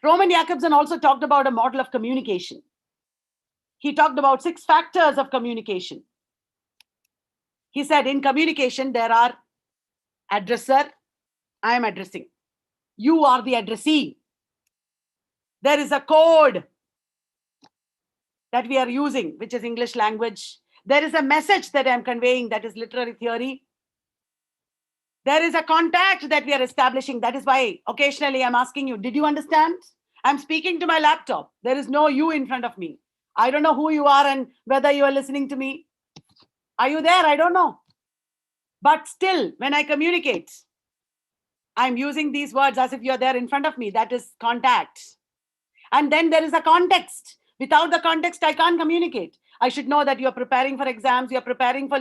Roman Jakobson also talked about a model of communication. He talked about 6 factors of communication. He said in communication, there are addresser, I am addressing. You are the addressee. There is a code that we are using, which is English language. There is a message that I am conveying, that is literary theory. There is a contact that we are establishing. That is why occasionally I'm asking you, did you understand? I'm speaking to my laptop. There is no you in front of me. I don't know who you are and whether you are listening to me. Are you there? I don't know. But still, when I communicate, I'm using these words as if you're there in front of me. That is contact. And then there is a context. Without the context, I can't communicate. I should know that you're preparing for exams, you're preparing for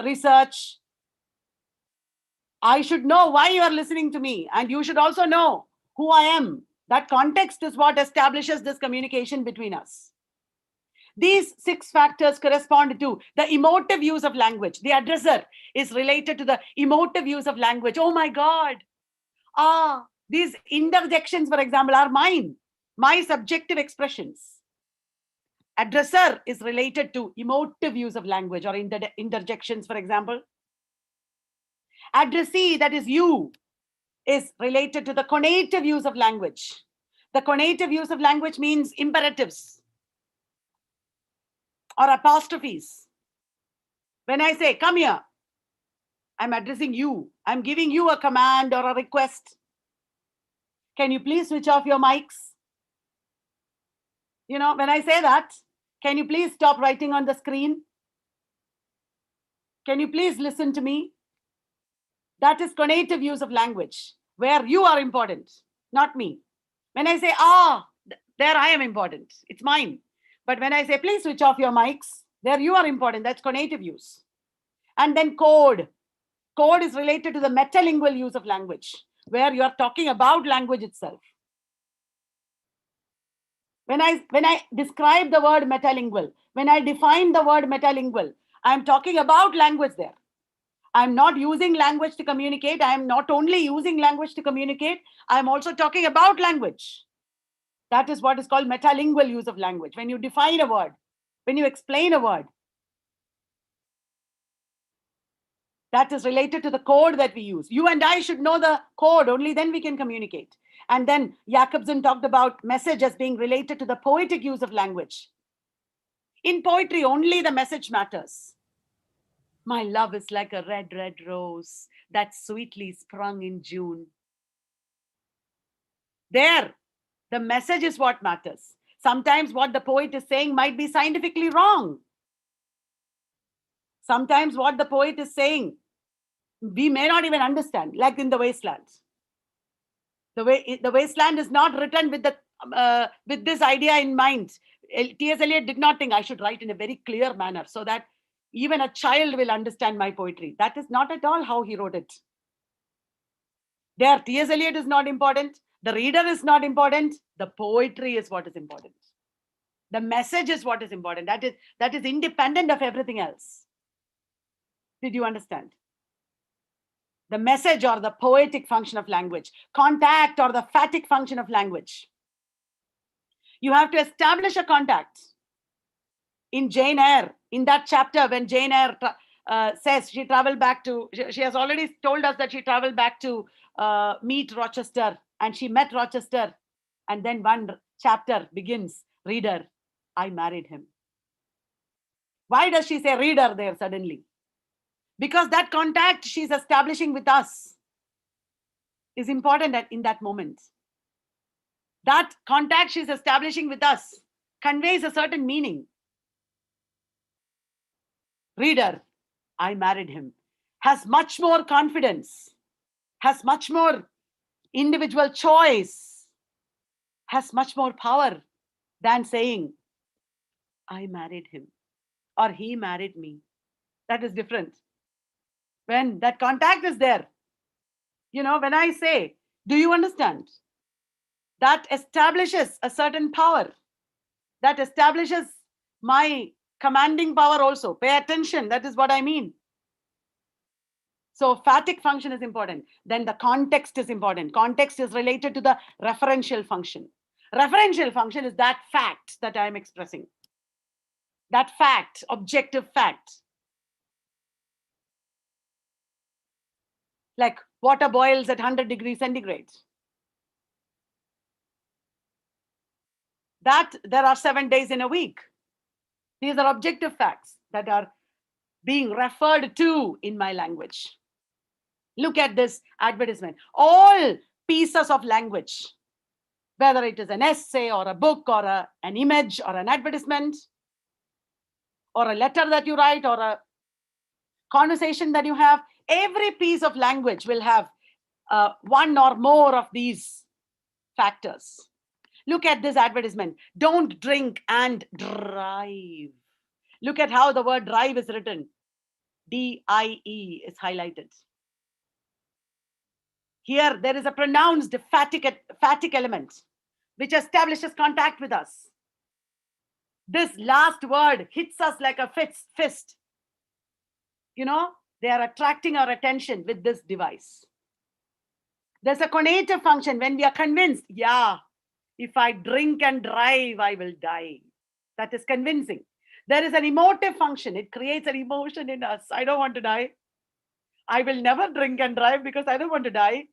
research. I should know why you are listening to me. And you should also know who I am. That context is what establishes this communication between us. These 6 factors correspond to the emotive use of language. The addresser is related to the emotive use of language. Oh my God. These interjections, for example, are mine, my subjective expressions. Addresser is related to emotive use of language or interjections, for example. Addressee, that is you, is related to the conative use of language. The conative use of language means imperatives or apostrophes. When I say, come here, I'm addressing you. I'm giving you a command or a request. Can you please switch off your mics? When I say that, can you please stop writing on the screen? Can you please listen to me? That is conative use of language, where you are important, not me. When I say, there I am important, it's mine. But when I say, please switch off your mics, there you are important, that's conative use. And then code. Code is related to the metalingual use of language, where you are talking about language itself. When I describe the word metalingual, when I define the word metalingual, I'm talking about language there. I'm not using language to communicate. I am not only using language to communicate, I'm also talking about language. That is what is called metalingual use of language. When you define a word, when you explain a word, That is related to the code that we use. You and I should know the code, only then we can communicate. And then Jacobson talked about message as being related to the poetic use of language. In poetry, only the message matters. My love is like a red, red rose that sweetly sprung in June. There, the message is what matters. Sometimes what the poet is saying might be scientifically wrong. Sometimes what the poet is saying, we may not even understand, like in The Wasteland. The Wasteland is not written with this idea in mind. T.S. Eliot did not think I should write in a very clear manner so that even a child will understand my poetry. That is not at all how he wrote it. There, T.S. Eliot is not important. The reader is not important. The poetry is what is important. The message is what is important. That is independent of everything else. Did you understand? The message or the poetic function of language, contact or the phatic function of language. You have to establish a contact. In Jane Eyre, in that chapter, when Jane Eyre says she traveled back to, she has already told us that she traveled back to meet Rochester, and she met Rochester, and then one chapter begins, reader, I married him. Why does she say reader there suddenly? Because that contact she's establishing with us is important in that moment. That contact she's establishing with us conveys a certain meaning. Reader, I married him, has much more confidence, has much more individual choice, has much more power than saying, I married him or he married me. That is different. When that contact is there, when I say, do you understand? That establishes a certain power. That establishes my commanding power also. Pay attention. That is what I mean. So phatic function is important. Then the context is important. Context is related to the referential function. Referential function is that fact that I am expressing. That fact, objective fact. Like water boils at 100 degrees centigrade. That there are 7 days in a week. These are objective facts that are being referred to in my language. Look at this advertisement. All pieces of language, whether it is an essay or a book or an image or an advertisement or a letter that you write or a conversation that you have, every piece of language will have one or more of these factors. Look at this advertisement. Don't drink and drive. Look at how the word drive is written. D-I-E is highlighted. Here, there is a pronounced phatic element, which establishes contact with us. This last word hits us like a fist. They are attracting our attention with this device. There's a conative function when we are convinced, yeah, if I drink and drive, I will die. That is convincing. There is an emotive function. It creates an emotion in us. I don't want to die. I will never drink and drive because I don't want to die.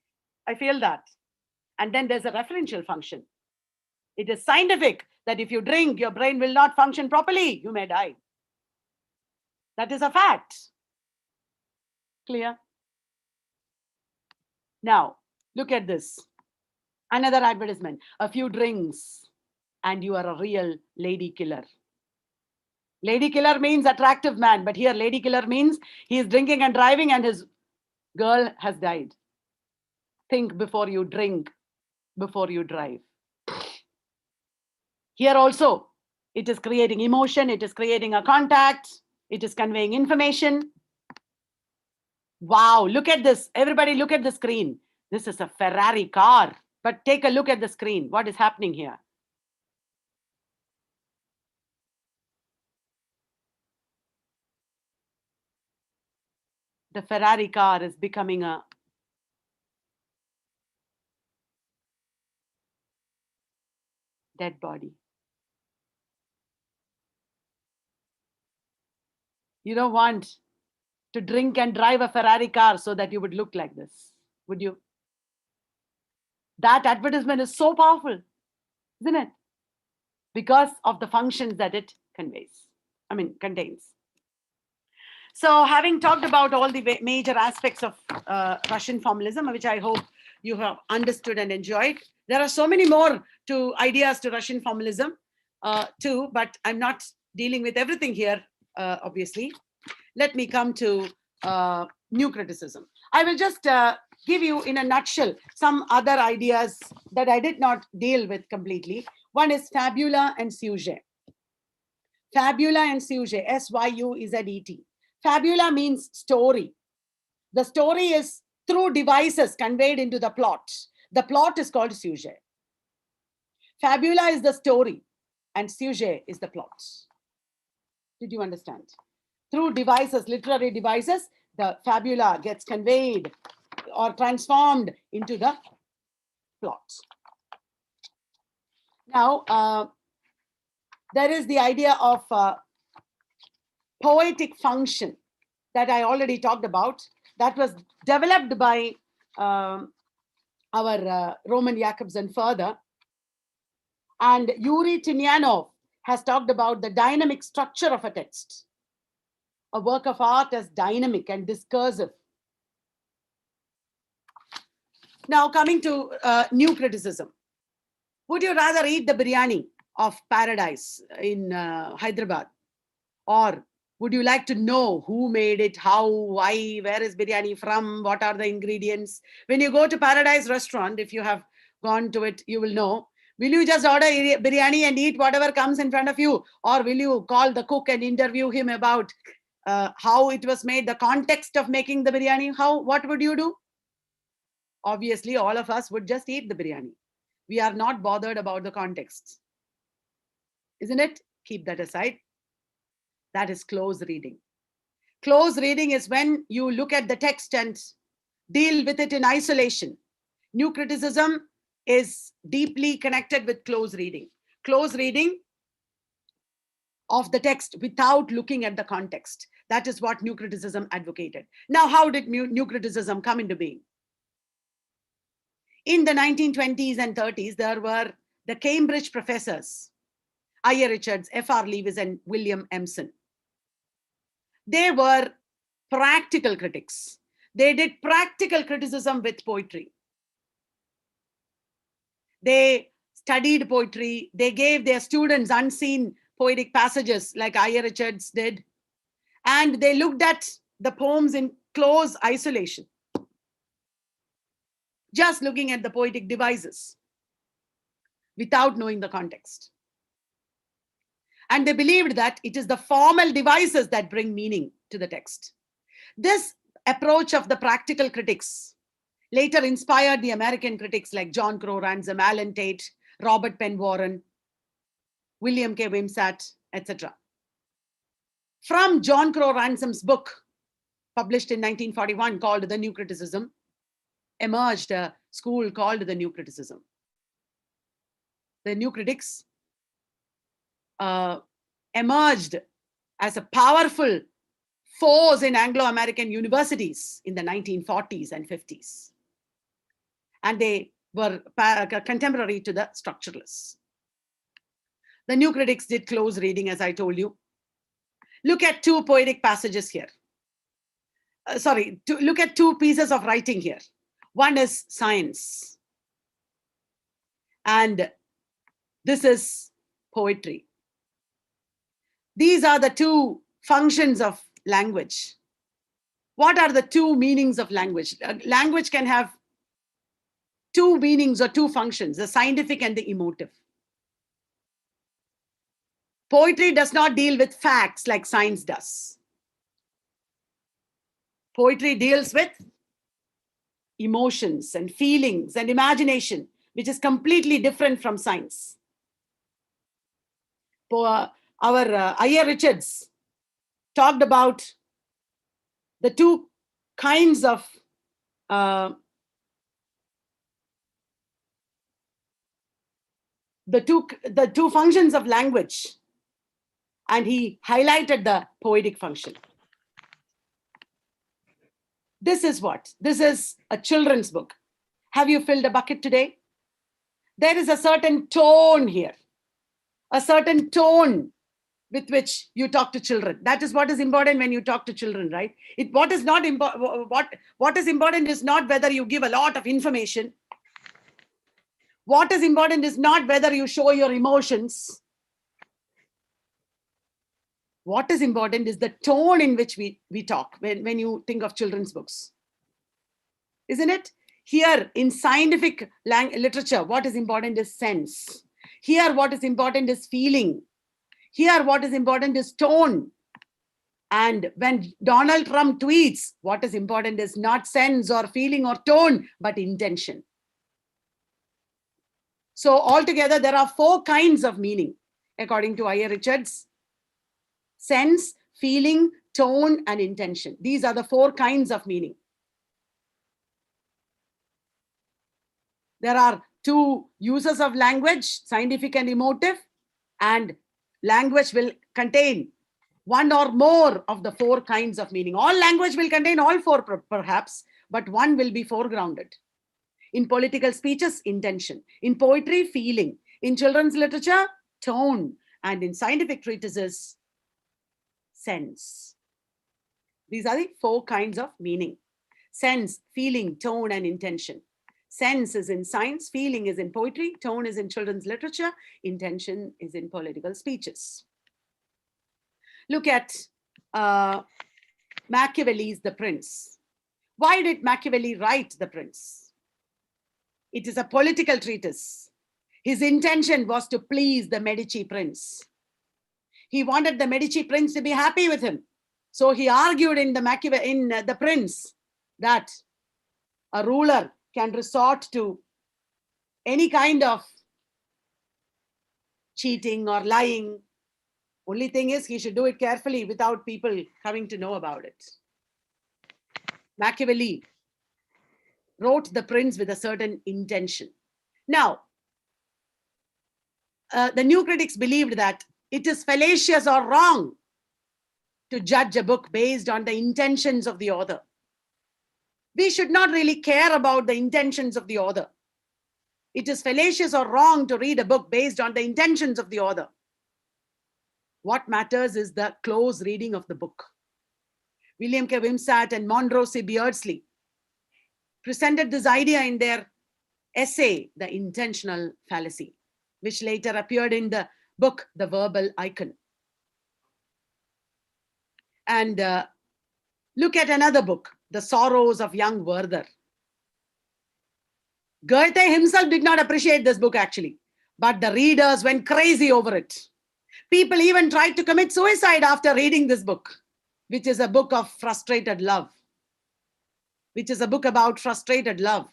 I feel that. And then there's a referential function. It is scientific that if you drink, your brain will not function properly. You may die. That is a fact. Clear? Now, look at this. Another advertisement. A few drinks and you are a real lady killer. Lady killer means attractive man, but here lady killer means he is drinking and driving and his girl has died. Think before you drink, before you drive. Here also, it is creating emotion, it is creating a contact, it is conveying information. Wow, look at this. Everybody look at the screen. This is a Ferrari car, but take a look at the screen. What is happening here? The Ferrari car is becoming a dead body. You don't want to drink and drive a Ferrari car so that you would look like this? Would you? That advertisement is so powerful, isn't it? Because of the functions that it contains. So having talked about all the major aspects of Russian formalism, which I hope you have understood and enjoyed, there are so many more ideas to Russian formalism too, but I'm not dealing with everything here, obviously. Let me come to new criticism. I will just give you in a nutshell some other ideas that I did not deal with completely. One is fabula and sujet. Fabula and sujet, S-Y-U-Z-E-T. Fabula means story. The story is through devices conveyed into the plot. The plot is called sujet. Fabula is the story and sujet is the plot. Did you understand? Through devices, literary devices, the fabula gets conveyed or transformed into the plot. Now, there is the idea of poetic function that I already talked about, that was developed by our Roman Jakobson further. And Yuri Tinianov has talked about the dynamic structure of a text, a work of art as dynamic and discursive. Now coming to new criticism. Would you rather eat the biryani of paradise in Hyderabad? Or would you like to know who made it, how, why, where is biryani from, what are the ingredients? When you go to Paradise restaurant, if you have gone to it, you will know. Will you just order biryani and eat whatever comes in front of you? Or will you call the cook and interview him about how it was made, the context of making the biryani? What would you do? Obviously, all of us would just eat the biryani. We are not bothered about the context. Isn't it? Keep that aside. That is close reading. Close reading is when you look at the text and deal with it in isolation. New criticism is deeply connected with close reading. Close reading of the text without looking at the context. That is what new criticism advocated. Now, how did new criticism come into being? In the 1920s and 30s, there were the Cambridge professors, I.A. Richards, F.R. Lewis, and William Empson. They were practical critics. They did practical criticism with poetry. They studied poetry. They gave their students unseen poetic passages like I.A. Richards did. And they looked at the poems in close isolation, just looking at the poetic devices without knowing the context. And they believed that it is the formal devices that bring meaning to the text. This approach of the practical critics later inspired the American critics like John Crow Ransom, Alan Tate, Robert Penn Warren, William K. Wimsatt, etc. From John Crow Ransom's book, published in 1941, called The New Criticism, emerged a school called the New Criticism. The New Critics emerged as a powerful force in Anglo-American universities in the 1940s and 50s. And they were contemporary to the structuralists. The New Critics did close reading, as I told you. Look at two poetic passages here. Look at two pieces of writing here. One is science, and this is poetry. These are the two functions of language. What are the two meanings of language? Language can have two meanings or two functions, the scientific and the emotive. Poetry does not deal with facts like science does. Poetry deals with emotions and feelings and imagination, which is completely different from science. Our I.A. Richards talked about the two kinds of the two functions of language, and he highlighted the poetic function. This is what? This is a children's book. Have you filled a bucket today? There is a certain tone here, a certain tone with which you talk to children. That is what is important when you talk to children, right? What is not important? What is important is not whether you give a lot of information. What is important is not whether you show your emotions. What is important is the tone in which we talk when you think of children's books. Isn't it? Here in scientific literature, what is important is sense. Here, what is important is feeling. Here, what is important is tone. And when Donald Trump tweets, what is important is not sense or feeling or tone, but intention. So altogether, there are 4 kinds of meaning, according to I.A. Richards. Sense, feeling, tone, and intention. These are the 4 kinds of meaning. There are 2 uses of language, scientific and emotive, and language will contain 1 or more of the 4 kinds of meaning. All language will contain all 4 perhaps, but one will be foregrounded. In political speeches, intention. In poetry, feeling. In children's literature, tone. And in scientific treatises, sense. These are the 4 kinds of meaning. Sense, feeling, tone, and intention. Sense is in science, feeling is in poetry, tone is in children's literature, intention is in political speeches. Look at Machiavelli's The Prince. Why did Machiavelli write The Prince? It is a political treatise. His intention was to please the Medici prince. He wanted the Medici prince to be happy with him. So he argued in The Prince that a ruler can resort to any kind of cheating or lying. Only thing is, he should do it carefully without people coming to know about it. Machiavelli wrote The Prince with a certain intention. Now, the new critics believed that it is fallacious or wrong to judge a book based on the intentions of the author. We should not really care about the intentions of the author. It is fallacious or wrong to read a book based on the intentions of the author. What matters is the close reading of the book. William K. Wimsatt and Monroe C. Beardsley presented this idea in their essay, The Intentional Fallacy, which later appeared in the book, The Verbal Icon. And look at another book, The Sorrows of Young Werther. Goethe himself did not appreciate this book actually, but the readers went crazy over it. People even tried to commit suicide after reading this book, which is a book of frustrated love, which is a book about frustrated love.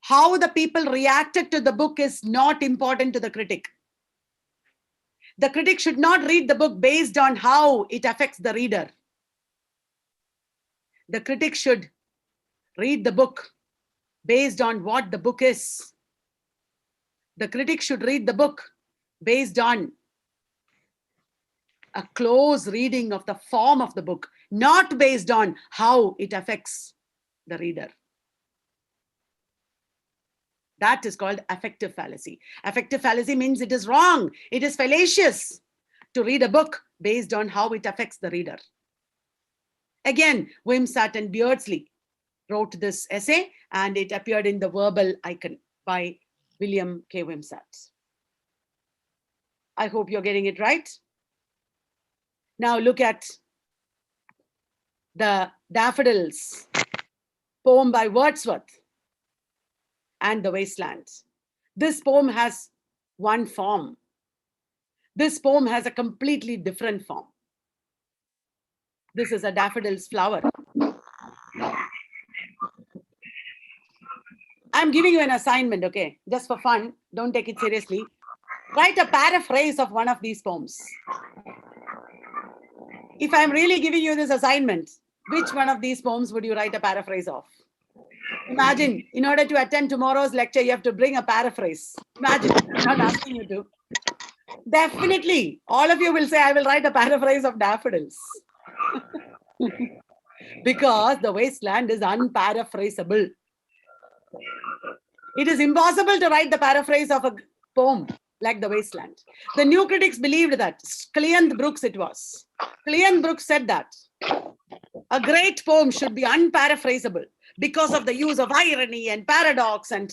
How the people reacted to the book is not important to the critic. The critic should not read the book based on how it affects the reader. The critic should read the book based on what the book is. The critic should read the book based on a close reading of the form of the book, not based on how it affects the reader. That is called affective fallacy. Affective fallacy means it is wrong, it is fallacious to read a book based on how it affects the reader. Again, Wimsatt and Beardsley wrote this essay, and it appeared in The Verbal Icon by William K. Wimsatt. I hope you're getting it right. Now look at the Daffodils poem by Wordsworth and The Wasteland. This poem has one form. This poem has a completely different form. This is a daffodil's flower. I'm giving you an assignment, okay? Just for fun, don't take it seriously. Write a paraphrase of one of these poems. If I'm really giving you this assignment, which one of these poems would you write a paraphrase of? Imagine, in order to attend tomorrow's lecture, you have to bring a paraphrase. Imagine, I'm not asking you to. Definitely, all of you will say, I will write a paraphrase of Daffodils. because the wasteland is unparaphrasable. It is impossible to write the paraphrase of a poem like The Wasteland. The new critics believed that. Cleant Brooks it was. Cleant Brooks said that a great poem should be unparaphrasable because of the use of irony and paradox and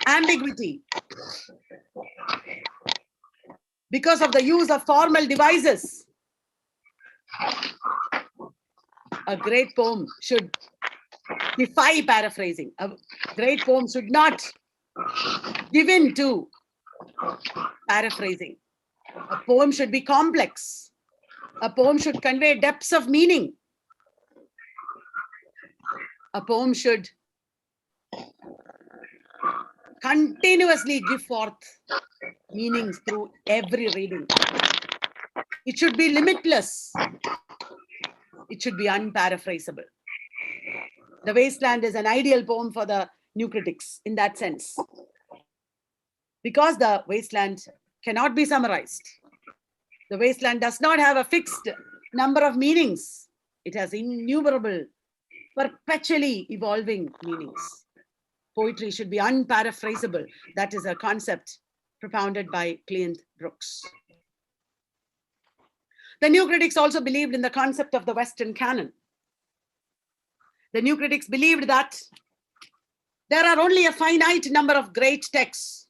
ambiguity, because of the use of formal devices. A great poem should defy paraphrasing. A great poem should not give in to paraphrasing. A poem should be complex. A poem should convey depths of meaning. A poem should continuously give forth meanings through every reading. It should be limitless. It should be unparaphrasable. The Wasteland is an ideal poem for the new critics in that sense, because the Wasteland cannot be summarized. The Wasteland does not have a fixed number of meanings. It has innumerable, perpetually evolving meanings. Poetry should be unparaphrasable. That is a concept propounded by Cleant Brooks. The new critics also believed in the concept of the Western canon. The new critics believed that there are only a finite number of great texts.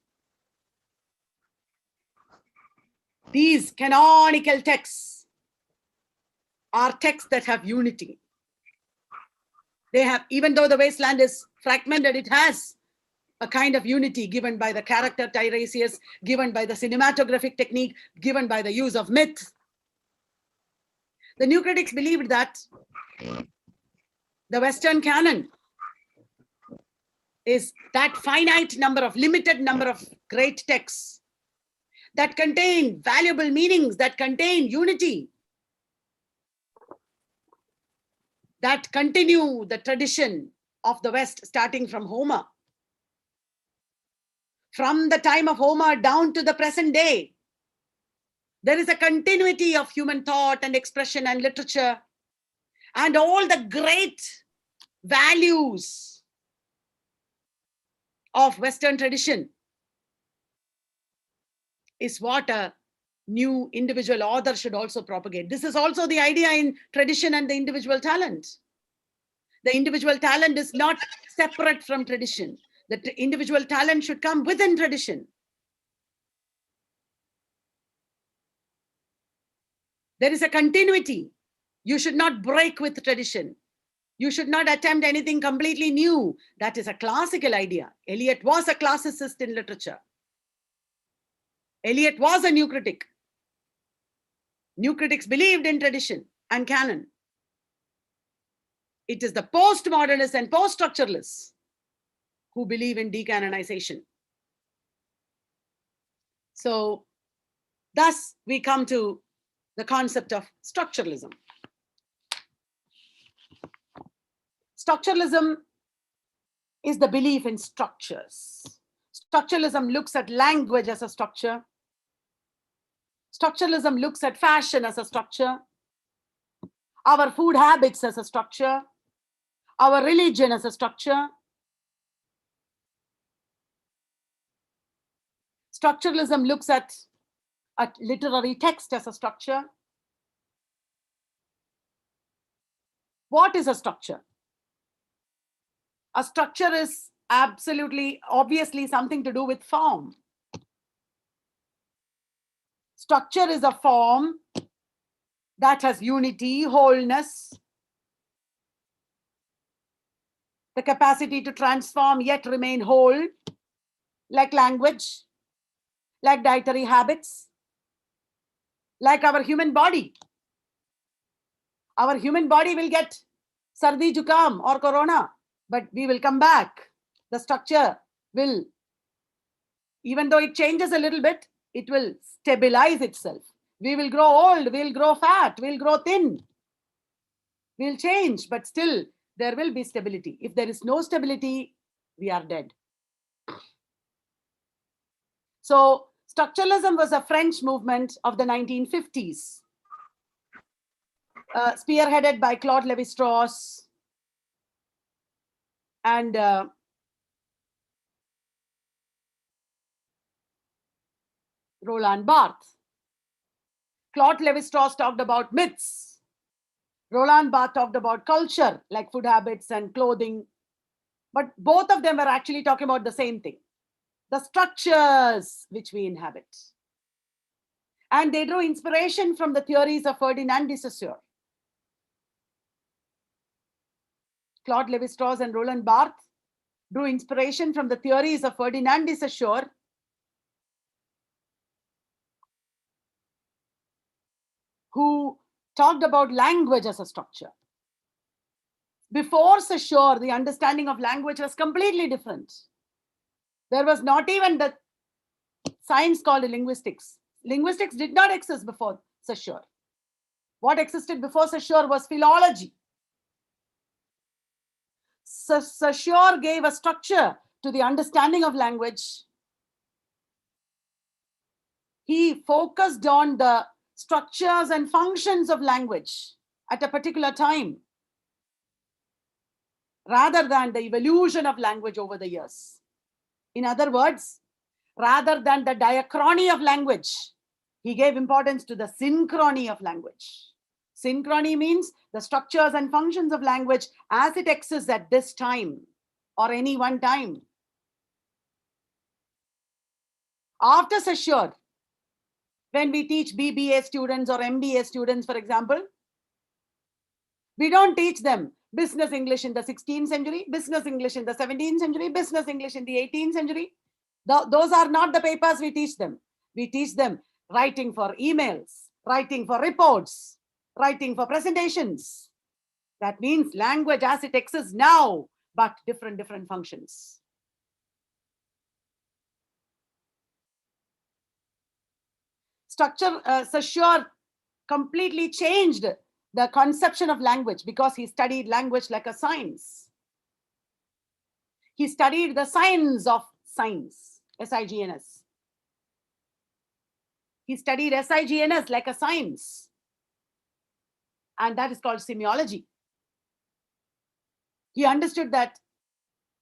These canonical texts are texts that have unity. They have, even though the Wasteland is fragmented, it has a kind of unity given by the character Tiresias, given by the cinematographic technique, given by the use of myth. The new critics believed that the Western canon is that finite number of, limited number of great texts that contain valuable meanings, that contain unity, that continue the tradition of the West, starting from Homer. From the time of Homer down to the present day, there is a continuity of human thought and expression and literature, and all the great values of Western tradition is what a new individual author should also propagate. This is also the idea in tradition and the individual talent. The individual talent is not separate from tradition. The individual talent should come within tradition. There is a continuity. You should not break with tradition. You should not attempt anything completely new. That is a classical idea. Eliot was a classicist in literature. Eliot was a new critic. New critics believed in tradition and canon. It is the postmodernists and post-structuralists who believe in decanonization. So, thus we come to the concept of structuralism. Structuralism is the belief in structures. Structuralism looks at language as a structure. Structuralism looks at fashion as a structure, our food habits as a structure, our religion as a structure. Structuralism looks at literary text as a structure. What is a structure? A structure is absolutely, obviously something to do with form. Structure is a form that has unity, wholeness, the capacity to transform yet remain whole, like language, like dietary habits, like our human body. Our human body will get sardi jukam or corona, but we will come back. The structure will, even though it changes a little bit, it will stabilize itself. We will grow old, we'll grow fat, we'll grow thin, we'll change, but still there will be stability. If there is no stability, we are dead. So structuralism was a French movement of the 1950s. spearheaded by Claude Lévi-Strauss and Roland Barthes. Claude Lévi-Strauss talked about myths. Roland Barthes talked about culture, like food habits and clothing. But both of them were actually talking about the same thing, the structures which we inhabit. And they drew inspiration from the theories of Ferdinand de Saussure. Claude Lévi-Strauss and Roland Barthes drew inspiration from the theories of Ferdinand de Saussure, who talked about language as a structure. Before Saussure, the understanding of language was completely different. There was not even the science called linguistics. Linguistics did not exist before Saussure. What existed before Saussure was philology. Saussure gave a structure to the understanding of language. He focused on the structures and functions of language at a particular time, rather than the evolution of language over the years. In other words, rather than the diachrony of language, he gave importance to the synchrony of language. Synchrony means the structures and functions of language as it exists at this time or any one time. After Saussure, when we teach BBA students or MBA students, for example, we don't teach them business English in the 16th century, business English in the 17th century, business English in the 18th century. Those are not the papers we teach them. We teach them writing for emails, writing for reports, writing for presentations. That means language as it exists now, but different functions. Saussure completely changed the conception of language because he studied language like a science. He studied the science of signs, S-I-G-N-S. He studied S-I-G-N-S like a science. And that is called semiology. He understood that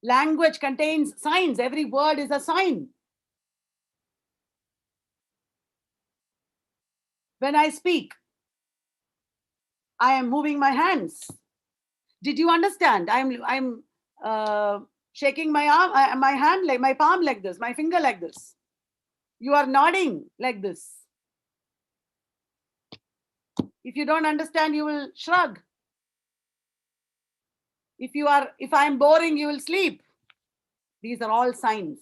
language contains signs. Every word is a sign. When I speak, I am moving my hands. Did you understand? I'm shaking my arm, my hand, like my palm like this, my finger like this. You are nodding like this. If you don't understand, you will shrug. If I am boring, you will sleep. These are all signs.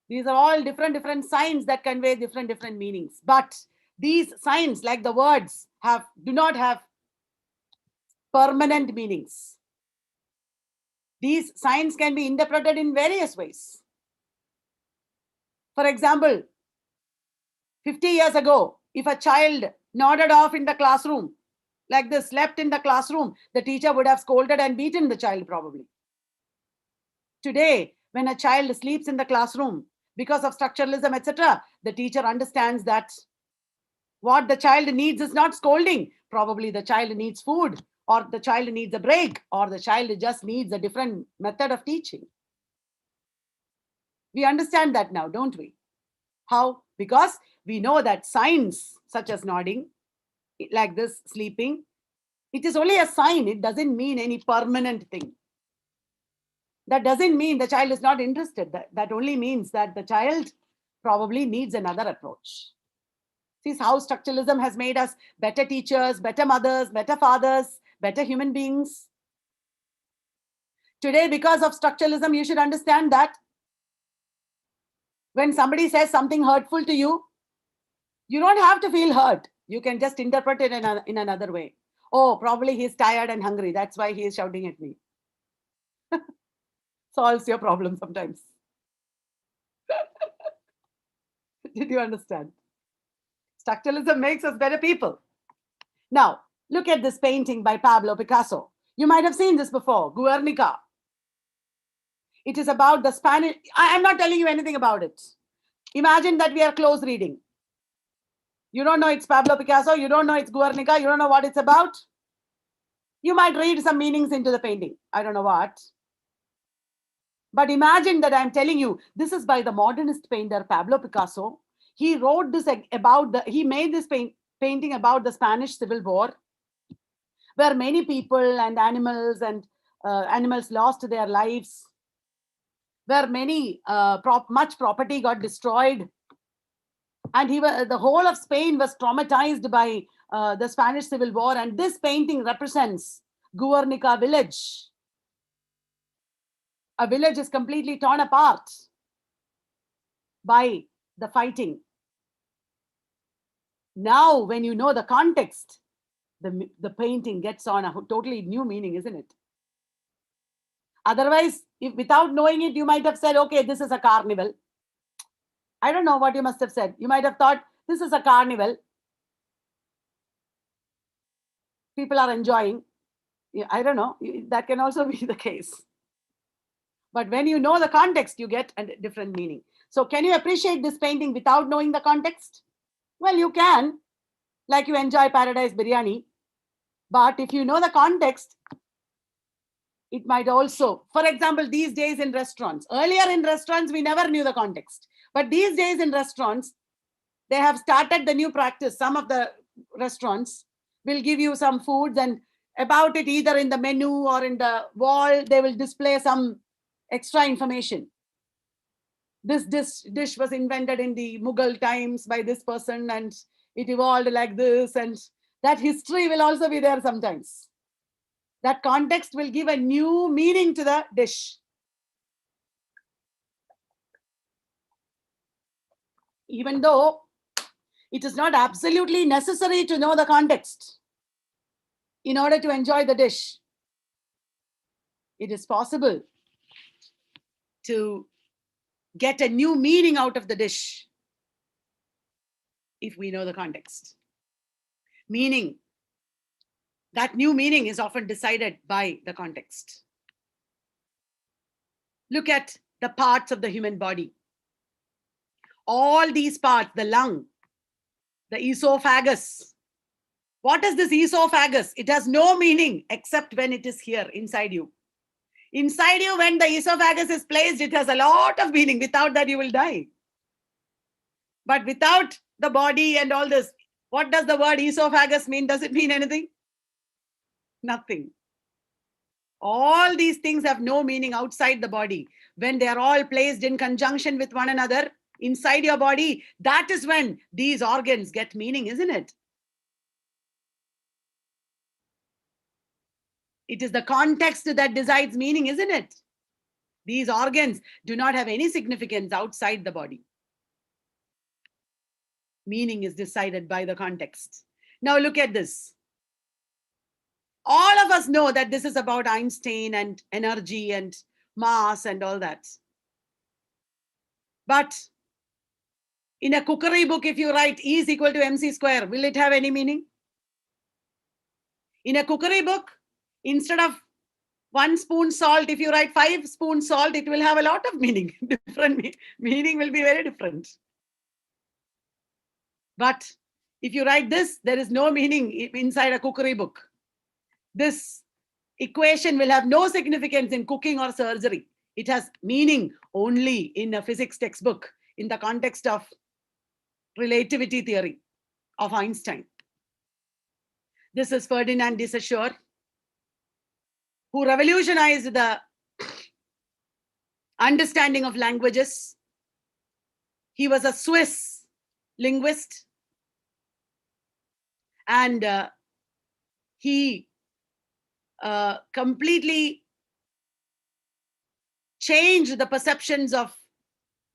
These are all different signs that convey different meanings. But these signs, like the words, do not have permanent meanings. These signs can be interpreted in various ways. For example, 50 years ago, if a child nodded off in the classroom, like this, slept in the classroom, the teacher would have scolded and beaten the child probably. Today, when a child sleeps in the classroom, because of structuralism, etc., the teacher understands that what the child needs is not scolding. Probably the child needs food, or the child needs a break, or the child just needs a different method of teaching. We understand that now, don't we? How? Because we know that signs such as nodding, like this, sleeping, it is only a sign. It doesn't mean any permanent thing. That doesn't mean the child is not interested. That only means that the child probably needs another approach. See how structuralism has made us better teachers, better mothers, better fathers, better human beings. Today, because of structuralism, you should understand that when somebody says something hurtful to you, you don't have to feel hurt. You can just interpret it in another way. Oh, probably he's tired and hungry. That's why he is shouting at me. Solves your problem sometimes. Did you understand? Structuralism makes us better people. Now, look at this painting by Pablo Picasso. You might have seen this before, Guernica. It is about the Spanish. I am not telling you anything about it. Imagine that we are close reading. You don't know it's Pablo Picasso. You don't know it's Guernica. You don't know what it's about. You might read some meanings into the painting. I don't know what. But imagine that I'm telling you, this is by the modernist painter Pablo Picasso. He wrote this he made this painting about the Spanish Civil War, where many people and animals lost their lives, where much property got destroyed, and the whole of Spain was traumatized by the Spanish Civil War. And this painting represents Guernica village. A village is completely torn apart by the fighting. Now, when you know the context, the painting gets on a totally new meaning, isn't it? Otherwise, if without knowing it, you might have said, okay, this is a carnival. I don't know what you must have said. You might have thought, this is a carnival. People are enjoying. I don't know. That can also be the case. But when you know the context, you get a different meaning. So can you appreciate this painting without knowing the context? Well, you can, like you enjoy Paradise Biryani. But if you know the context, it might also, for example, these days in restaurants, earlier in restaurants, we never knew the context. But these days in restaurants, they have started the new practice. Some of the restaurants will give you some foods, and about it, either in the menu or in the wall, they will display some extra information. This dish was invented in the Mughal times by this person, and it evolved like this, and that history will also be there sometimes. That context will give a new meaning to the dish. Even though it is not absolutely necessary to know the context in order to enjoy the dish, it is possible to get a new meaning out of the dish if we know the context. Meaning, that new meaning is often decided by the context. Look at the parts of the human body. All these parts, the lung, the esophagus. What is this esophagus? It has no meaning except when it is here inside you. Inside you, when the esophagus is placed, it has a lot of meaning. Without that, you will die. But without the body and all this, what does the word esophagus mean? Does it mean anything? Nothing. All these things have no meaning outside the body. When they are all placed in conjunction with one another inside your body, that is when these organs get meaning, isn't it? It is the context that decides meaning, isn't it? These organs do not have any significance outside the body. Meaning is decided by the context. Now look at this. All of us know that this is about Einstein and energy and mass and all that. But in a cookery book, if you write E is equal to mc square, will it have any meaning? In a cookery book, instead of 1 spoon salt, if you write 5 spoons salt, it will have a lot of meaning. Different meaning will be very different. But if you write this, there is no meaning inside a cookery book. This equation will have no significance in cooking or surgery. It has meaning only in a physics textbook in the context of relativity theory of Einstein. This is Ferdinand de Saussure, who revolutionized the understanding of languages. He was a Swiss linguist, and he completely changed the perceptions of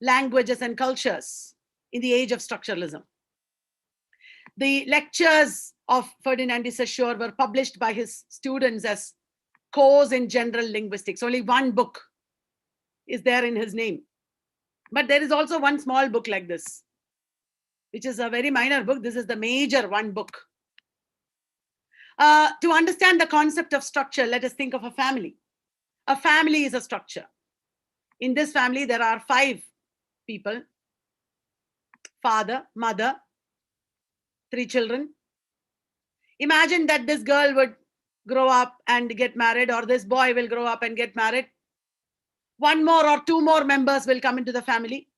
languages and cultures in the age of structuralism. The lectures of Ferdinand de Saussure were published by his students as Course in General Linguistics. Only one book is there in his name. But there is also one small book like this, which is a very minor book. This is the major one book. To understand the concept of structure, let us think of a family. A family is a structure. In this family, there are 5 people: father, mother, 3 children. Imagine that this girl would grow up and get married, or this boy will grow up and get married. 1 more or 2 more members will come into the family.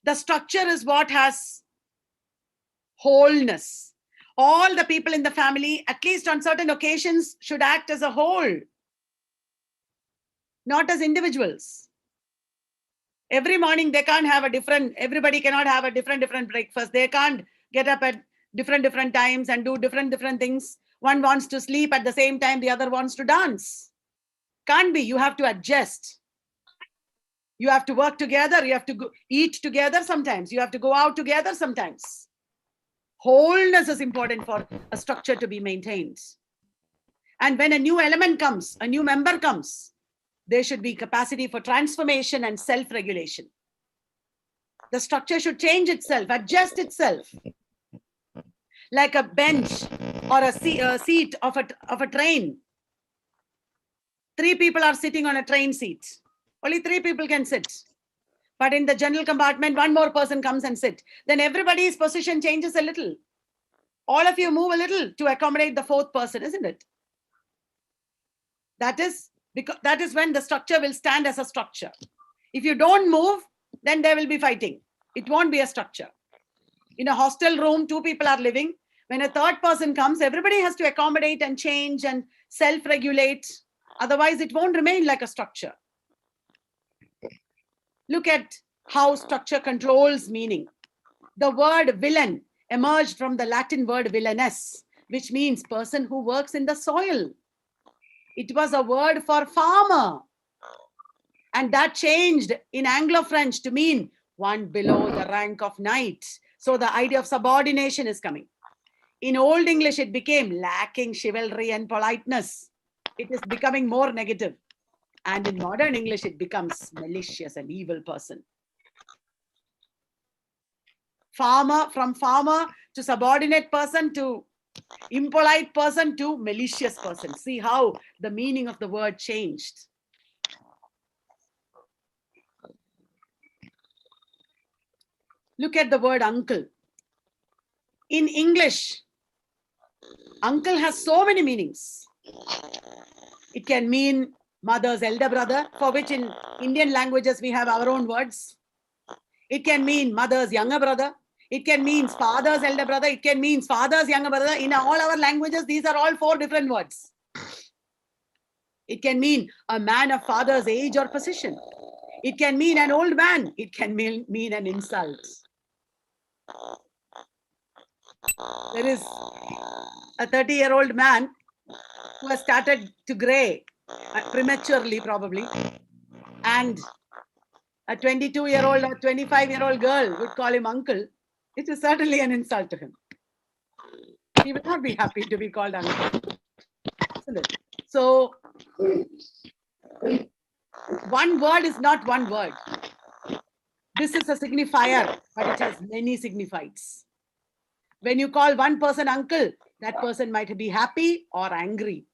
The structure is what has wholeness. All the people in the family, at least on certain occasions, should act as a whole, not as individuals. Every morning they can't have a different, everybody cannot have a different breakfast. They can't get up at different times and do different things. One wants to sleep at the same time, the other wants to dance. Can't be. You have to adjust. You have to work together. You have to eat together sometimes. You have to go out together sometimes. Wholeness is important for a structure to be maintained. And when a new element comes, a new member comes, there should be capacity for transformation and self-regulation. The structure should change itself, adjust itself. Like a bench or a seat of a train. 3 people are sitting on a train seat. Only 3 people can sit. But in the general compartment, 1 more person comes and sits. Then everybody's position changes a little. All of you move a little to accommodate the 4th person, isn't it? That is when the structure will stand as a structure. If you don't move, then there will be fighting. It won't be a structure. In a hostel room, 2 people are living. When a 3rd person comes, everybody has to accommodate and change and self-regulate. Otherwise, it won't remain like a structure. Look at how structure controls meaning. The word villain emerged from the Latin word villanus, which means person who works in the soil. It was a word for farmer. And that changed in Anglo-French to mean one below the rank of knight. So the idea of subordination is coming. In Old English, it became lacking chivalry and politeness. It is becoming more negative. And in modern English, it becomes malicious and evil person. Farmer, from farmer to subordinate person to impolite person to malicious person. See how the meaning of the word changed. Look at the word uncle. In English, uncle has so many meanings. It can mean mother's elder brother, for which in Indian languages we have our own words. It can mean mother's younger brother. It can mean father's elder brother. It can mean father's younger brother. In all our languages, these are all 4 different words. It can mean a man of father's age or position. It can mean an old man. It can mean an insult. There is a 30-year-old man who has started to gray prematurely, probably, and a 22-year-old or 25-year-old girl would call him uncle. It is certainly an insult to him. He will not be happy to be called uncle. Isn't it? So, one word is not one word. This is a signifier, but it has many signifieds. When you call one person uncle, that person might be happy or angry.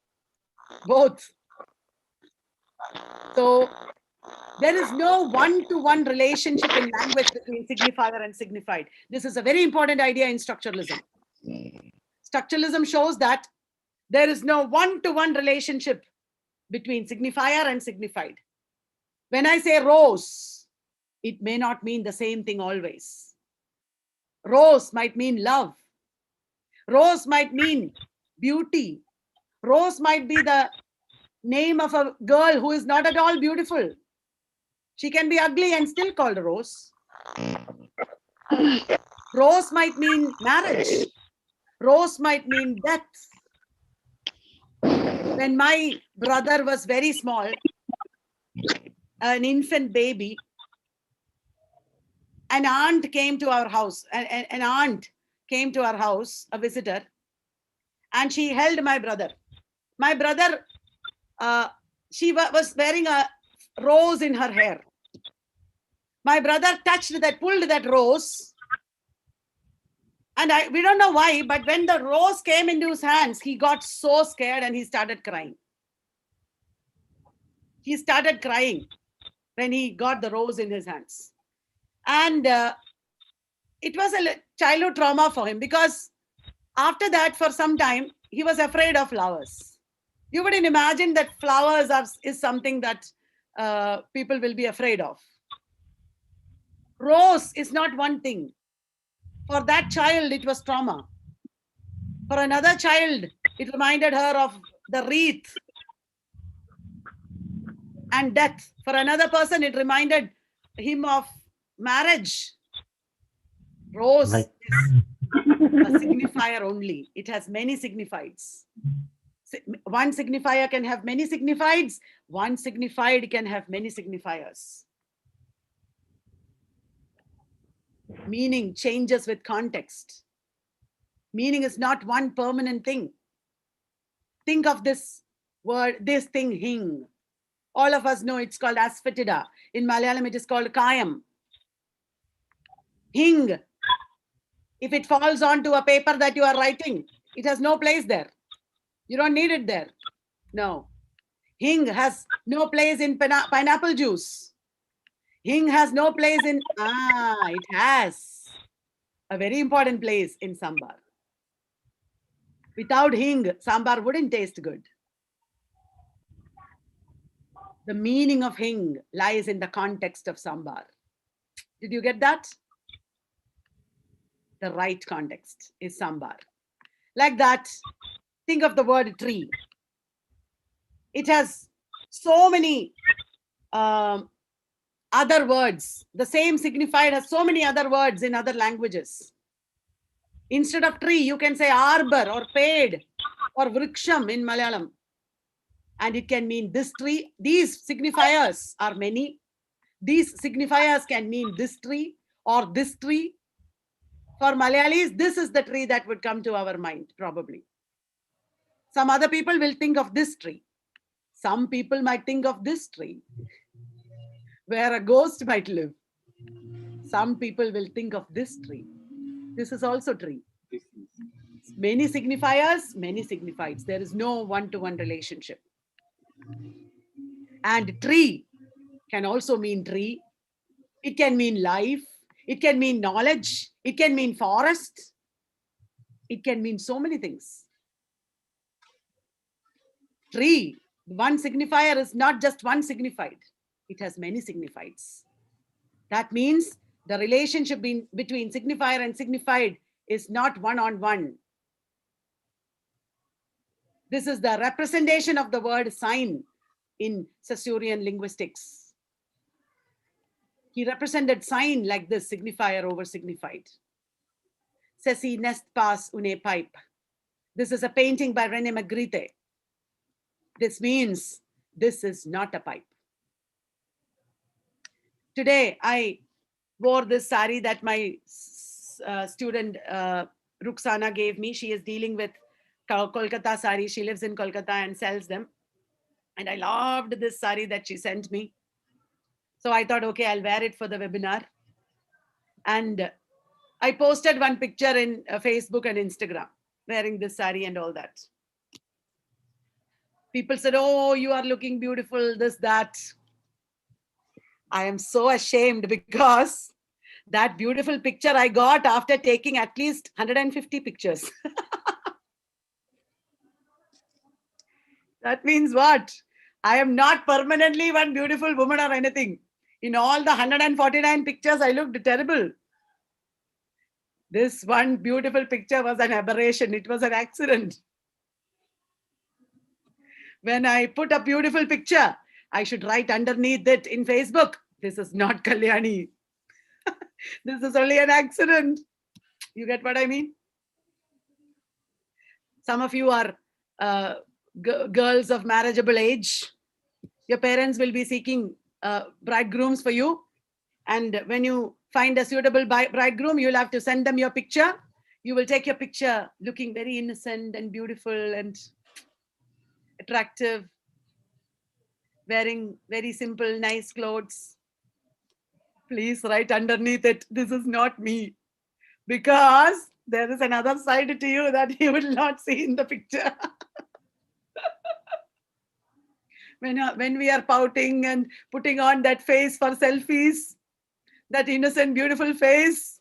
Both. So, there is no one-to-one relationship in language between signifier and signified. This is a very important idea in structuralism. Structuralism shows that there is no one-to-one relationship between signifier and signified. When I say rose, it may not mean the same thing always. Rose might mean love. Rose might mean beauty. Rose might be the name of a girl who is not at all beautiful. She can be ugly and still called a rose. Rose might mean marriage. Rose might mean death. When my brother was very small, an infant baby, an aunt came to our house. An aunt came to our house, a visitor, and she held my brother. My brother, she was wearing a rose in her hair. My brother touched that, pulled that rose, and we don't know why, but when the rose came into his hands, he got so scared and he started crying. He started crying when he got the rose in his hands. And it was a childhood trauma for him, because After that, for some time, he was afraid of flowers. You wouldn't imagine that flowers is something that people will be afraid of. Rose is not one thing. For that child, it was trauma. For another child, it reminded her of the wreath and death. For another person, it reminded him of marriage. Rose is a signifier only. It has many signifieds. One signifier can have many signifieds. One signified can have many signifiers. Meaning changes with context. Meaning is not one permanent thing. Think of this word, this thing, hing. All of us know it's called asphatida. In Malayalam, it is called kayam. Hing. If it falls onto a paper that you are writing, it has no place there. You don't need it there. No. Hing has no place in pineapple juice. Hing has no place in, it has a very important place in sambar. Without hing, sambar wouldn't taste good. The meaning of hing lies in the context of sambar. Did you get that? The right context is sambar. Like that, think of the word tree. It has so many other words. The same signified has so many other words in other languages. Instead of tree, you can say arbor or paid or vriksham in Malayalam. And it can mean this tree. These signifiers are many. These signifiers can mean this tree or this tree. For Malayalis, this is the tree that would come to our mind, probably. Some other people will think of this tree. Some people might think of this tree, where a ghost might live. Some people will think of this tree. This is also tree. Many signifiers, many signifieds. There is no one-to-one relationship. And tree can also mean tree. It can mean life. It can mean knowledge. It can mean forest. It can mean so many things. Tree, one signifier is not just one signified. It has many signifieds. That means the relationship between signifier and signified is not one-on-one. This is the representation of the word sign in Sassurian linguistics. He represented sign like this, signifier over signified. Ceci nest pas une pipe. This is a painting by René Magritte. This means this is not a pipe. Today, I wore this sari that my student Ruxana gave me. She is dealing with Kolkata sari. She lives in Kolkata and sells them. And I loved this sari that she sent me. So I thought, okay, I'll wear it for the webinar. And I posted one picture in Facebook and Instagram wearing this sari and all that. People said, oh, you are looking beautiful, this, that. I am so ashamed because that beautiful picture I got after taking at least 150 pictures. That means what? I am not permanently one beautiful woman or anything. In all the 149 pictures, I looked terrible. This one beautiful picture was an aberration. It was an accident. When I put a beautiful picture, I should write underneath it in Facebook, this is not Kalyani. This is only an accident. You get what I mean? Some of you are girls of marriageable age. Your parents will be seeking bridegrooms for you. And when you find a suitable bridegroom, you'll have to send them your picture. You will take your picture looking very innocent and beautiful and attractive, wearing very simple, nice clothes. Please write underneath it, this is not me. Because there is another side to you that you will not see in the picture. When we are pouting and putting on that face for selfies, that innocent, beautiful face,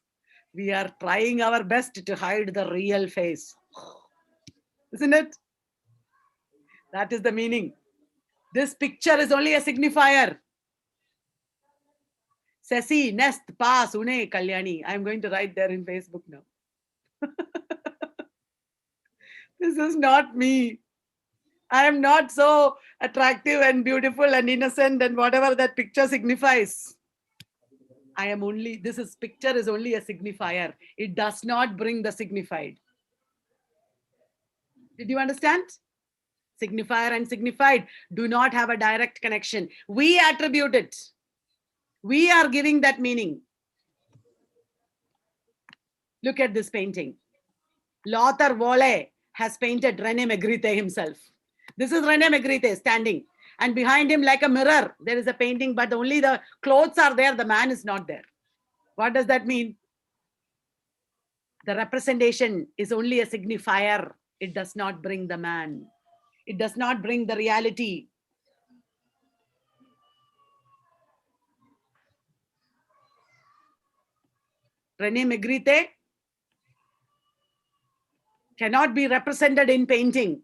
we are trying our best to hide the real face. Isn't it? That is the meaning. This picture is only a signifier. Sesi, nest, pass, une, Kalyani. I'm going to write there in Facebook now. This is not me. I am not so attractive and beautiful and innocent and whatever that picture signifies. I am only, picture is only a signifier. It does not bring the signified. Did you understand? Signifier and signified do not have a direct connection. We attribute it. We are giving that meaning. Look at this painting. Lothar Wolle has painted René Magritte himself. This is René Magritte standing. And behind him, like a mirror, there is a painting, but only the clothes are there. The man is not there. What does that mean? The representation is only a signifier. It does not bring the man. It does not bring the reality. René Magritte cannot be represented in painting.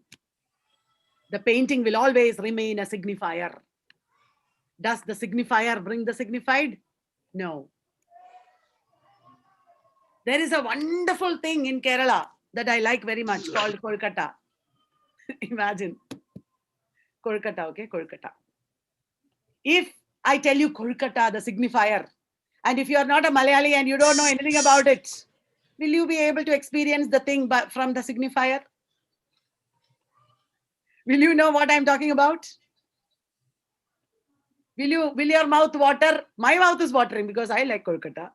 The painting will always remain a signifier. Does the signifier bring the signified? No. There is a wonderful thing in Kerala that I like very much called Kolkata. Imagine. Kolkata, okay? Kolkata. If I tell you Kolkata, the signifier, and if you are not a Malayali and you don't know anything about it, will you be able to experience the thing from the signifier? Will you know what I'm talking about? Will your mouth water? My mouth is watering because I like Kolkata.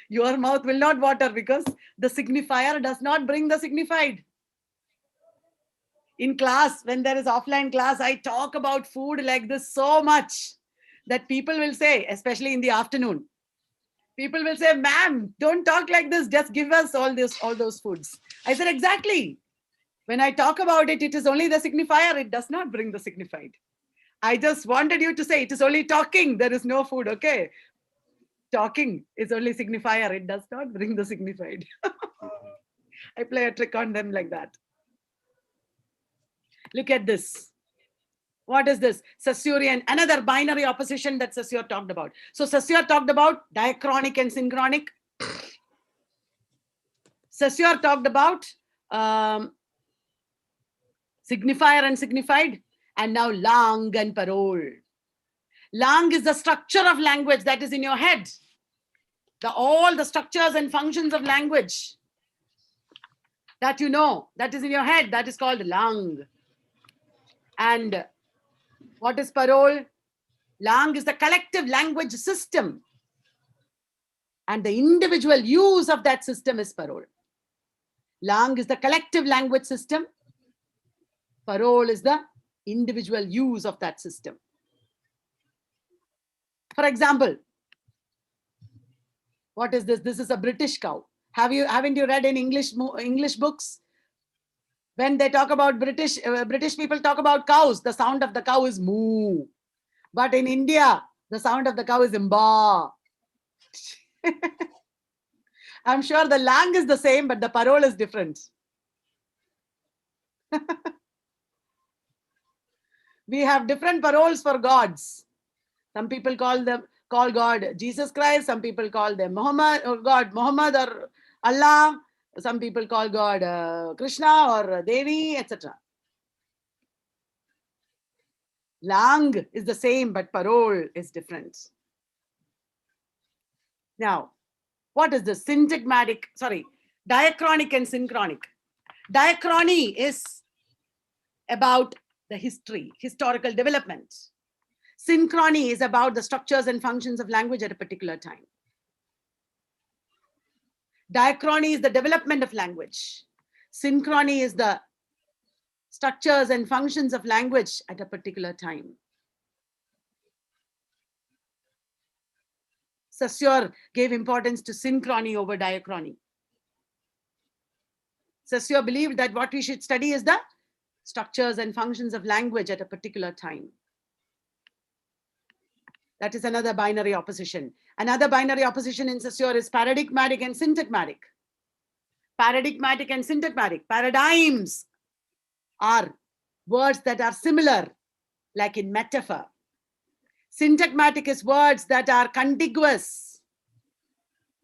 Your mouth will not water because the signifier does not bring the signified. In class, when there is offline class, I talk about food like this so much that people will say, especially in the afternoon, people will say, ma'am, don't talk like this. Just give us all those foods. I said, exactly. When I talk about it, it is only the signifier. It does not bring the signified. I just wanted you to say it is only talking. There is no food. Okay. Talking is only signifier. It does not bring the signified. I play a trick on them like that. Look at this. What is this? Saussurian, another binary opposition that Saussure talked about. So Saussure talked about diachronic and synchronic. Saussure talked about signifier and signified. And now langue and parole. Langue is the structure of language that is in your head. All the structures and functions of language that you know, that is in your head, that is called langue. And what is parole? Langue is the collective language system. And the individual use of that system is parole. Langue is the collective language system. Parole is the individual use of that system. For example, what is this? This is a British cow. Haven't you read in English books? When they talk about British people talk about cows, the sound of the cow is moo. But in India, the sound of the cow is imba. I'm sure the langue is the same, but the parole is different. We have different paroles for gods. Some people call God Jesus Christ. Some people call them Muhammad or God Muhammad or Allah. Some people call God Krishna or Devi, etc. Langue is the same, but parole is different. Now, what is this? Diachronic and synchronic. Diachrony is about the historical development. Synchrony is about the structures and functions of language at a particular time. Diachrony is the development of language. Synchrony is the structures and functions of language at a particular time. Saussure gave importance to synchrony over diachrony. Saussure believed that what we should study is the structures and functions of language at a particular time. That is another binary opposition. Another binary opposition in Saussure is paradigmatic and syntagmatic. Paradigmatic and syntagmatic. Paradigms are words that are similar, like in metaphor. Syntagmatic is words that are contiguous,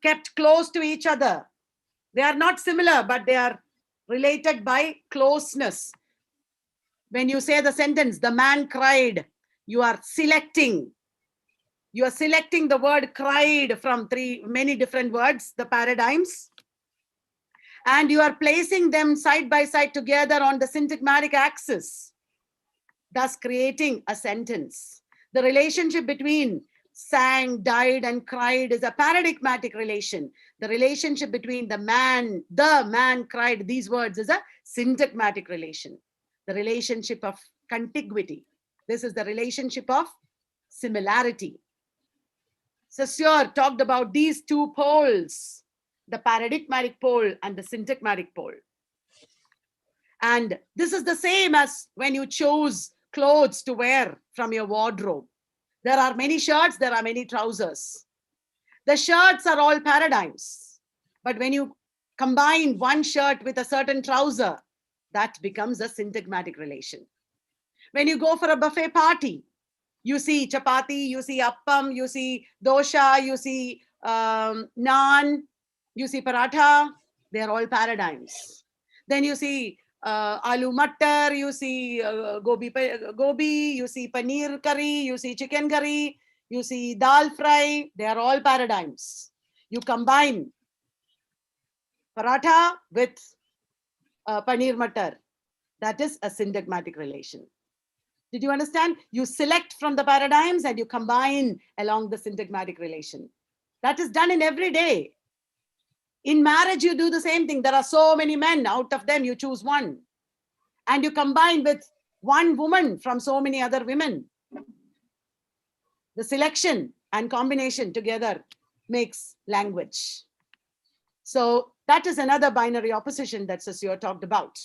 kept close to each other. They are not similar, but they are related by closeness. When you say the sentence, the man cried, you are selecting the word cried from many different words, the paradigms, and you are placing them side by side together on the syntagmatic axis, thus creating a sentence. The relationship between sang, died, and cried is a paradigmatic relation. The relationship between the man cried, these words, is a syntagmatic relation. The relationship of contiguity. This is the relationship of similarity. Saussure talked about these two poles, the paradigmatic pole and the syntagmatic pole. And this is the same as when you choose clothes to wear from your wardrobe. There are many shirts, there are many trousers. The shirts are all paradigms. But when you combine one shirt with a certain trouser, that becomes a syntagmatic relation. When you go for a buffet party, you see chapati, you see appam, you see dosha, you see naan, you see paratha. They are all paradigms. Then you see aloo mattar, you see gobi, you see paneer curry, you see chicken curry, you see dal fry. They are all paradigms. You combine paratha with paneer mattar. That is a syntagmatic relation. Did you understand? You select from the paradigms and you combine along the syntagmatic relation. That is done in every day. In marriage, you do the same thing. There are so many men. Out of them, you choose one. And you combine with one woman from so many other women. The selection and combination together makes language. So that is another binary opposition that Saussure talked about.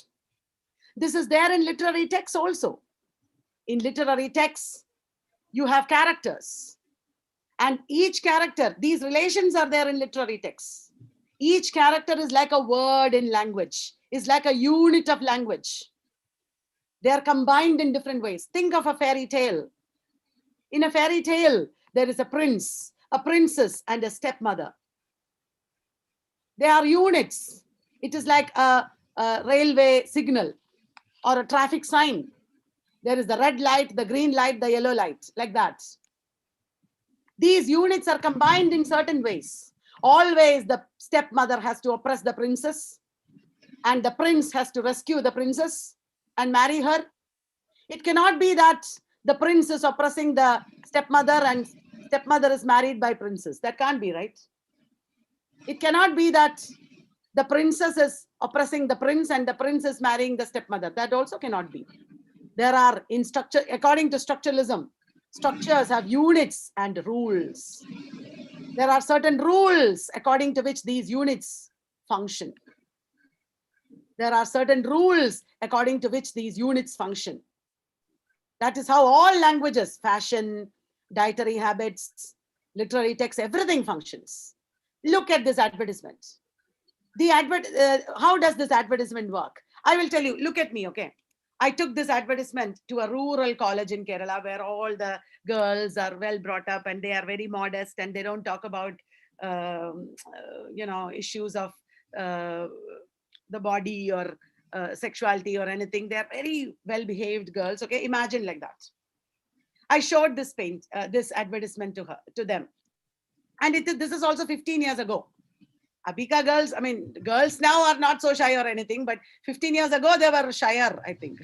This is there in literary texts also. In literary texts, you have characters. And each character, these relations are there in literary texts. Each character is like a word in language, is like a unit of language. They are combined in different ways. Think of a fairy tale. In a fairy tale, there is a prince, a princess, and a stepmother. They are units. It is like a railway signal or a traffic sign. There is the red light, the green light, the yellow light, like that. These units are combined in certain ways. Always the stepmother has to oppress the princess, and the prince has to rescue the princess and marry her. It cannot be that the prince is oppressing the stepmother and stepmother is married by princess. That can't be, right? It cannot be that the princess is oppressing the prince and the prince is marrying the stepmother. That also cannot be. There are, in structure, according to structuralism, structures have units and rules. There are certain rules according to which these units function. There are certain rules according to which these units function. That is how all languages, fashion, dietary habits, literary texts, everything functions. Look at this advertisement. How does this advertisement work? I will tell you, look at me, okay? I took this advertisement to a rural college in Kerala where all the girls are well brought up and they are very modest and they don't talk about, issues of the body or sexuality or anything. They are very well behaved girls. Okay, imagine like that. I showed this advertisement to them, and this is also 15 years ago. Abika girls, I mean, girls now are not so shy or anything, but 15 years ago, they were shyer, I think,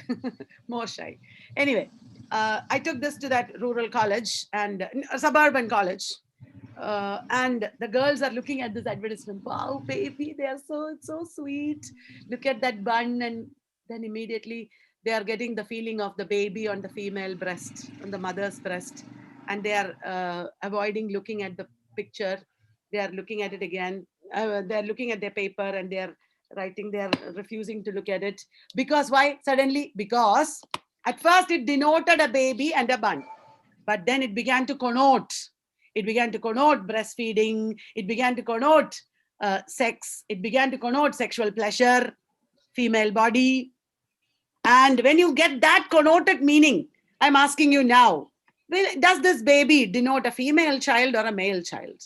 more shy. Anyway, I took this to that rural college and a suburban college. And the girls are looking at this advertisement. Wow, baby, they are so sweet. Look at that bun. And then immediately they are getting the feeling of the baby on the female breast, on the mother's breast. And they are avoiding looking at the picture. They are looking at it again. They're looking at their paper and they're writing, they're refusing to look at it. Because why? Suddenly, because at first it denoted a baby and a bun. But then it began to connote. It began to connote breastfeeding. It began to connote sex. It began to connote sexual pleasure, female body. And when you get that connoted meaning, I'm asking you now, does this baby denote a female child or a male child?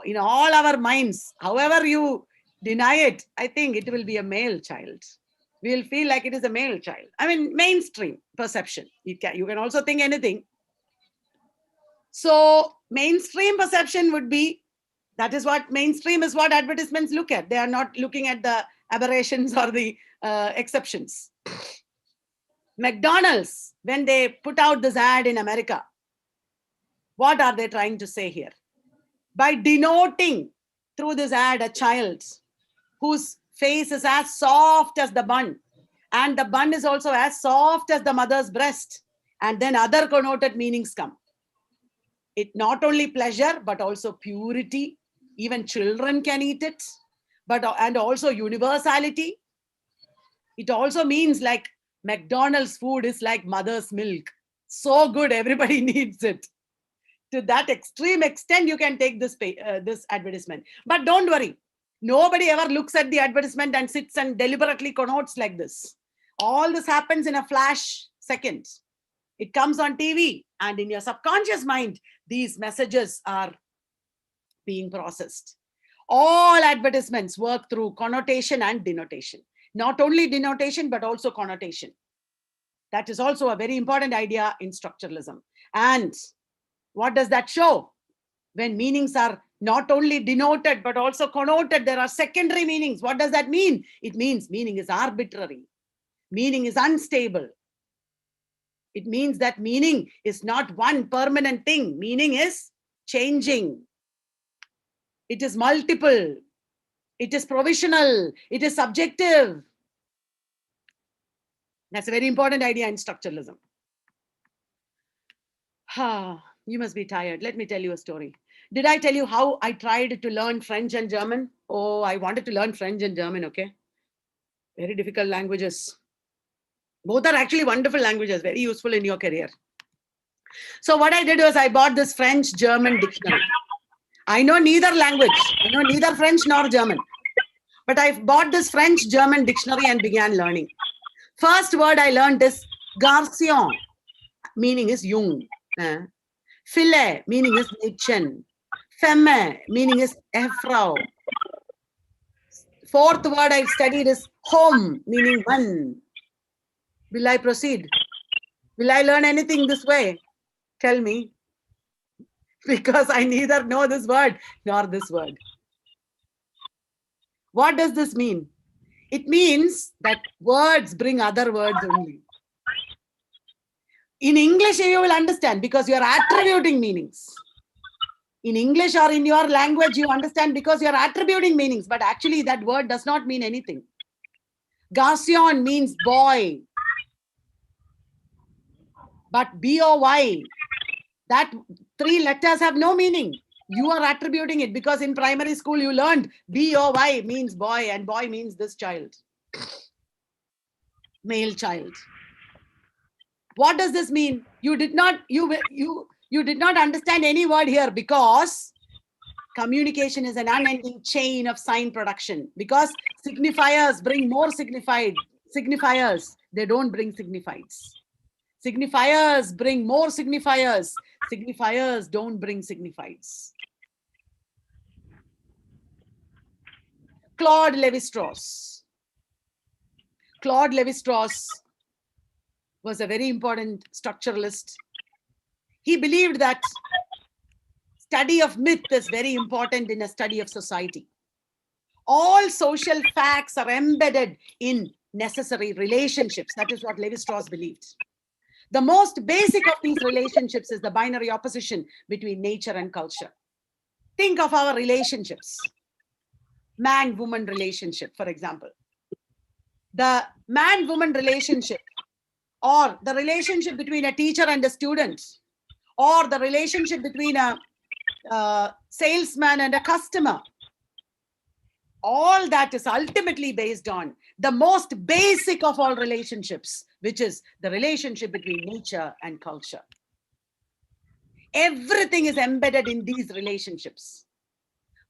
In all our minds, however you deny it, I think it will be a male child. We'll feel like it is a male child. I mean, mainstream perception. You can also think anything. So mainstream perception would be, that is what mainstream is, what advertisements look at. They are not looking at the aberrations or the exceptions. McDonald's, when they put out this ad in America, what are they trying to say here? By denoting through this ad a child whose face is as soft as the bun, and the bun is also as soft as the mother's breast, and then other connoted meanings come. It not only pleasure, but also purity. Even children can eat it, and also universality. It also means like McDonald's food is like mother's milk. So good, everybody needs it. To that extreme extent, you can take this advertisement. But don't worry. Nobody ever looks at the advertisement and sits and deliberately connotes like this. All this happens in a flash second. It comes on TV, and in your subconscious mind, these messages are being processed. All advertisements work through connotation and denotation. Not only denotation, but also connotation. That is also a very important idea in structuralism. And what does that show? When meanings are not only denoted, but also connoted, there are secondary meanings. What does that mean? It means meaning is arbitrary. Meaning is unstable. It means that meaning is not one permanent thing. Meaning is changing. It is multiple. It is provisional. It is subjective. That's a very important idea in structuralism. You must be tired. Let me tell you a story. Did I tell you how I tried to learn French and German? Oh, I wanted to learn French and German, okay? Very difficult languages. Both are actually wonderful languages, very useful in your career. So what I did was I bought this French-German dictionary. I know neither language. I know neither French nor German. But I bought this French-German dictionary and began learning. First word I learned is garçon, meaning is young. Filet, meaning is Mädchen. Femme, meaning is Frau. Fourth word I studied is home, meaning one. Will I proceed? Will I learn anything this way? Tell me. Because I neither know this word nor this word. What does this mean? It means that words bring other words only. In English, you will understand because you are attributing meanings. In English or in your language, you understand because you are attributing meanings, but actually that word does not mean anything. Garçon means boy. But B-O-Y, that three letters have no meaning. You are attributing it because in primary school you learned B-O-Y means boy and boy means this child. Male child. What does this mean? You did not understand any word here because communication is an unending chain of sign production. Because signifiers bring more signifiers. They don't bring signifieds. Signifiers bring more signifiers. Signifiers don't bring signifieds. Claude Lévi-Strauss. Claude Lévi-Strauss was a very important structuralist. He believed that study of myth is very important in a study of society. All social facts are embedded in necessary relationships. That is what Lévi-Strauss believed. The most basic of these relationships is the binary opposition between nature and culture. Think of our relationships. Man-woman relationship, for example. The man-woman relationship, or the relationship between a teacher and a student, or the relationship between a salesman and a customer. All that is ultimately based on the most basic of all relationships, which is the relationship between nature and culture. Everything is embedded in these relationships.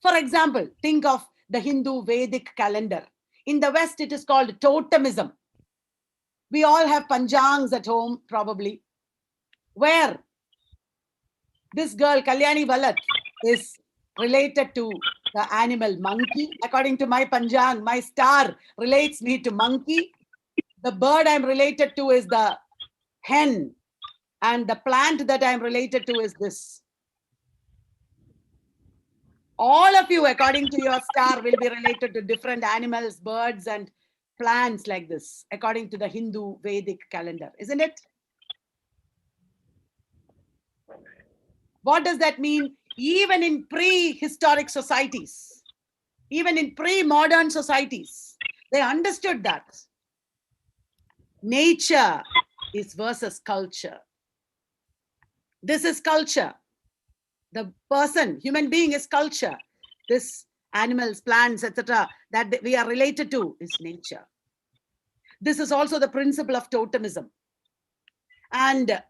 For example, think of the Hindu Vedic calendar. In the West, it is called totemism. We all have panjangs at home, probably, where this girl, Kalyani Valat, is related to the animal monkey. According to my panjang, my star relates me to monkey. The bird I'm related to is the hen. And the plant that I'm related to is this. All of you, according to your star, will be related to different animals, birds, and plants like this, according to the Hindu Vedic calendar, isn't it? What does that mean? Even in prehistoric societies, even in pre-modern societies, they understood that nature is versus culture. This is culture. The person, human being is culture. This animals, plants, etc., that we are related to is nature. This is also the principle of totemism. And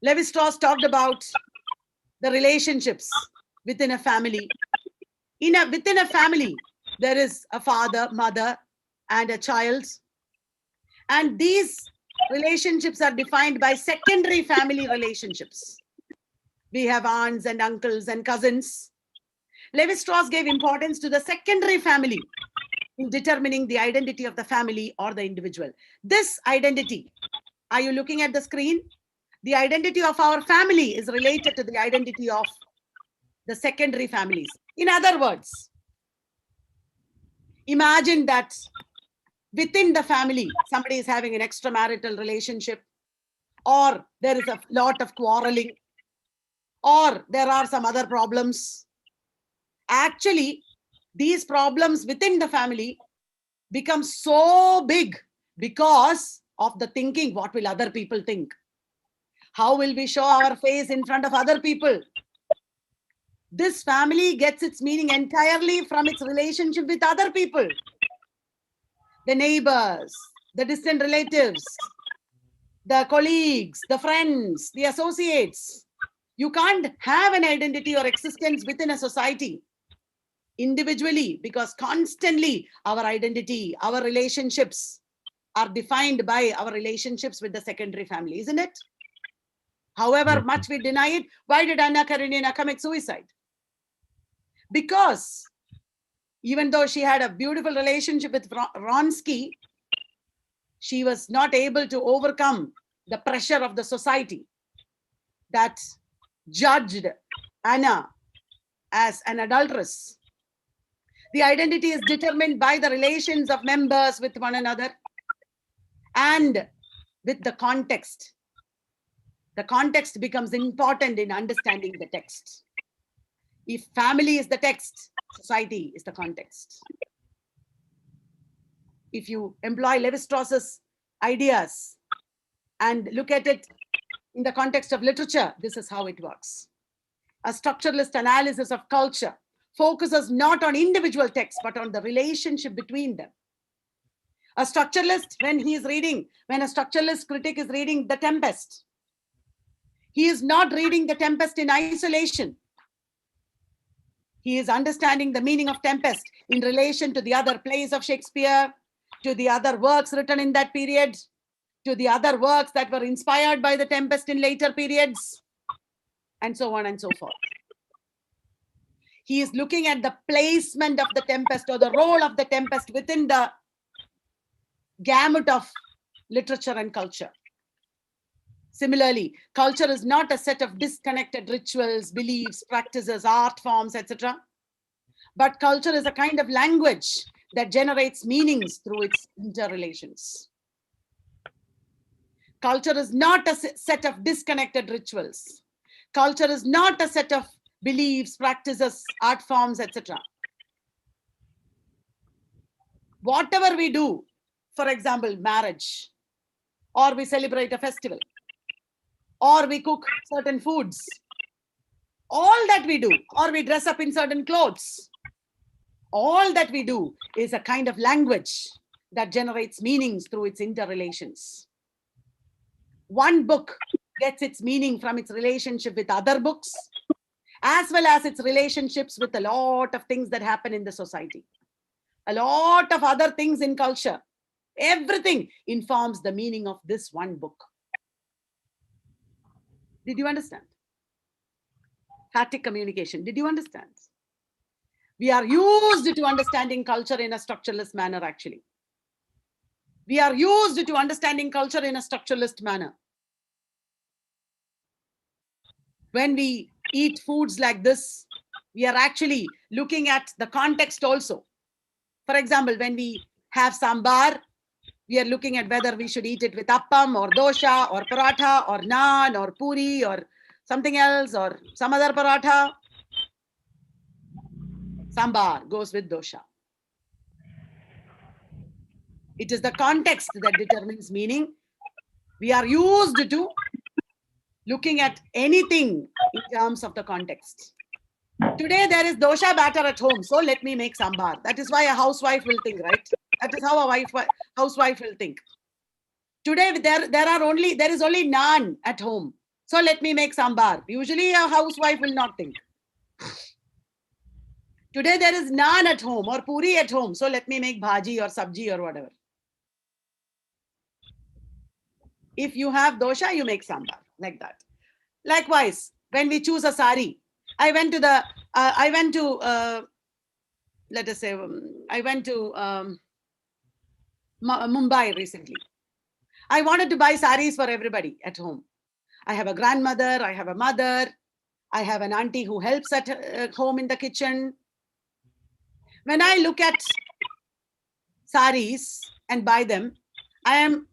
Levi-Strauss talked about the relationships within a family. Within a family, there is a father, mother, and a child. And these relationships are defined by secondary family relationships. We have aunts and uncles and cousins. Levi-Strauss gave importance to the secondary family in determining the identity of the family or the individual. This identity, are you looking at the screen? The identity of our family is related to the identity of the secondary families. In other words, imagine that within the family, somebody is having an extramarital relationship, or there is a lot of quarreling, or there are some other problems. Actually, these problems within the family become so big because of the thinking, what will other people think? How will we show our face in front of other people? This family gets its meaning entirely from its relationship with other people. The neighbors, the distant relatives, the colleagues, the friends, the associates. You can't have an identity or existence within a society individually, because constantly our identity, our relationships are defined by our relationships with the secondary family, isn't it? However much we deny it, why did Anna Karenina commit suicide? Because even though she had a beautiful relationship with Vronsky, she was not able to overcome the pressure of the society that judged Anna as an adulteress. The identity is determined by the relations of members with one another and with the context. The context becomes important in understanding the text. If family is the text, society is the context. If you employ Levi-Strauss's ideas and look at it in the context of literature, this is how it works. A structuralist analysis of culture focuses not on individual texts, but on the relationship between them. A structuralist, when a structuralist critic is reading The Tempest, he is not reading The Tempest in isolation. He is understanding the meaning of Tempest in relation to the other plays of Shakespeare, to the other works written in that period, to the other works that were inspired by The Tempest in later periods, and so on and so forth. He is looking at the placement of the Tempest or the role of the Tempest within the gamut of literature and culture. Similarly, culture is not a set of disconnected rituals, beliefs, practices, art forms, etc. But culture is a kind of language that generates meanings through its interrelations. Culture is not a set of disconnected rituals. Culture is not a set of beliefs, practices, art forms, etc. Whatever we do, for example, marriage, or we celebrate a festival, or we cook certain foods, all that we do, or we dress up in certain clothes, all that we do is a kind of language that generates meanings through its interrelations. One book gets its meaning from its relationship with other books, as well as its relationships with a lot of things that happen in the society, a lot of other things in culture. Everything informs the meaning of this one book. Did you understand? Haptic communication. Did you understand? We are used to understanding culture in a structuralist manner, actually. We are used to understanding culture in a structuralist manner. When we eat foods like this, we are actually looking at the context also. For example, when we have sambar, we are looking at whether we should eat it with appam or dosha or paratha or naan or puri or something else or some other paratha. Sambar goes with dosha. It is the context that determines meaning. We are used to looking at anything in terms of the context. Today there is dosha batter at home, so let me make sambar. That is why a housewife will think, right? That is how a housewife will think. Today there is only naan at home, so let me make sambar. Usually a housewife will not think. Today there is naan at home or puri at home, so let me make bhaji or sabji or whatever. If you have dosha, you make sambar, like that. Likewise, when we choose a sari, I went to Mumbai recently. I wanted to buy saris for everybody at home. I have a grandmother, I have a mother, I have an auntie who helps at home in the kitchen. When I look at saris and buy them, I am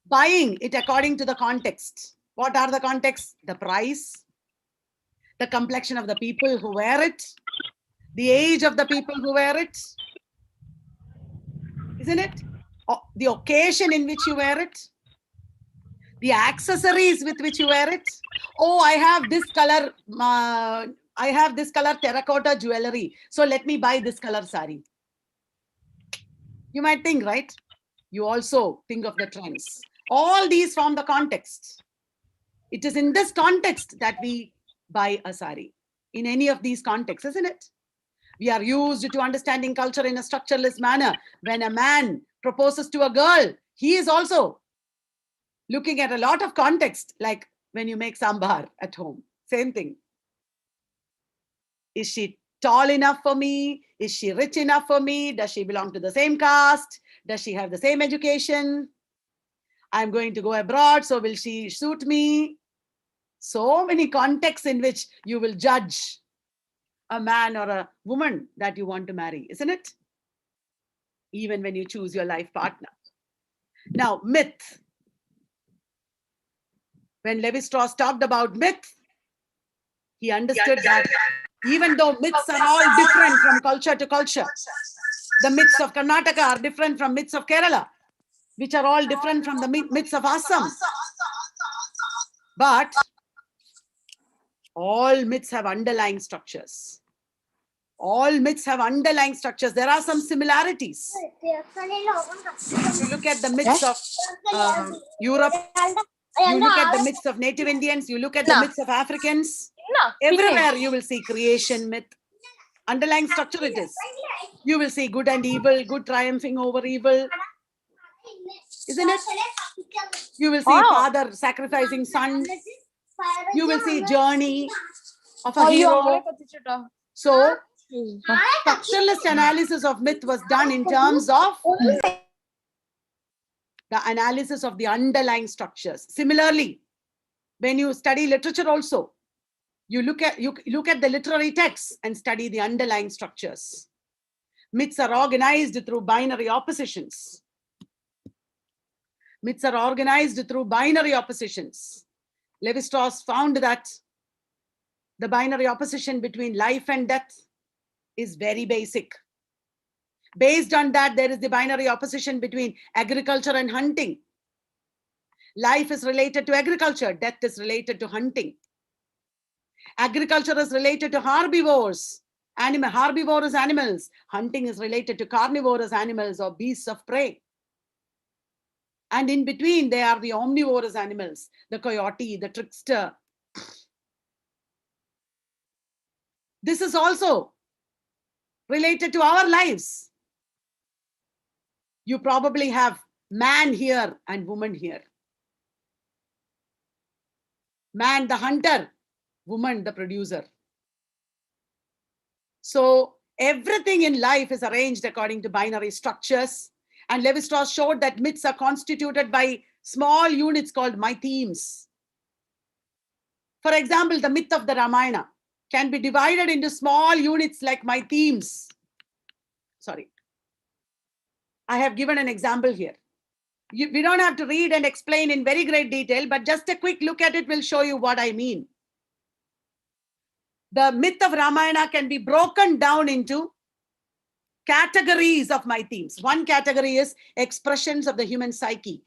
buying it according to the context. What are the contexts? The price, the complexion of the people who wear it, the age of the people who wear it, isn't it? The occasion in which you wear it, the accessories with which you wear it. Oh, I have this color terracotta jewelry, so let me buy this color sari. You might think, right? You also think of the trends. All these form the context. It is in this context that we buy a sari. In any of these contexts, isn't it? We are used to understanding culture in a structuralist manner. When a man proposes to a girl, he is also looking at a lot of context, like when you make sambar at home. Same thing. Is she tall enough for me? Is she rich enough for me? Does she belong to the same caste? Does she have the same education? I'm going to go abroad, so will she suit me? So many contexts in which you will judge a man or a woman that you want to marry, isn't it? Even when you choose your life partner. Now, myth. When Levi-Strauss talked about myth, he understood that even though myths are all different from culture to culture, the myths of Karnataka are different from myths of Kerala, which are all different from the myths of Assam. But all myths have underlying structures. All myths have underlying structures. There are some similarities. If you look at the myths of Europe, you look at the myths of Native Indians, you look at the myths of Africans, everywhere you will see creation myth. Underlying structure it is. You will see good and evil, good triumphing over evil. Isn't it? You will see father sacrificing son. You will see journey of a hero. So, structuralist analysis of myth was done in terms of the analysis of the underlying structures. Similarly, when you study literature also, you look at the literary texts and study the underlying structures. Myths are organized through binary oppositions. Myths are organized through binary oppositions. Levi-Strauss found that the binary opposition between life and death is very basic. Based on that, there is the binary opposition between agriculture and hunting. Life is related to agriculture, death is related to hunting. Agriculture is related to herbivores, herbivorous animals. Hunting is related to carnivorous animals or beasts of prey. And in between, they are the omnivorous animals, the coyote, the trickster. This is also related to our lives. You probably have man here and woman here. Man, the hunter, woman, the producer. So everything in life is arranged according to binary structures. And Levi-Strauss showed that myths are constituted by small units called mythemes. For example, the myth of the Ramayana can be divided into small units like mythemes. Sorry. I have given an example here. We don't have to read and explain in very great detail, but just a quick look at it will show you what I mean. The myth of Ramayana can be broken down into categories of mythemes. One category is expressions of the human psyche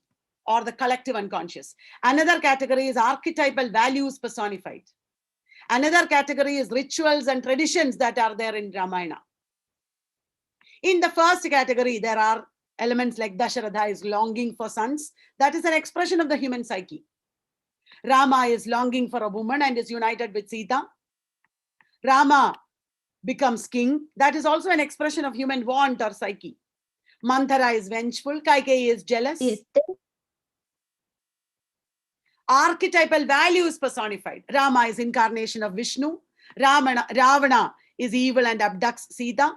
or the collective unconscious. Another category is archetypal values personified. Another category is rituals and traditions that are there in Ramayana. In the first category, there are elements like Dasharatha is longing for sons. That is an expression of the human psyche. Rama is longing for a woman and is united with Sita. Rama becomes king. That is also an expression of human want or psyche. Manthara is vengeful. Kaikeyi is jealous. Archetypal values personified. Rama is incarnation of Vishnu. Ravana is evil and abducts Sita.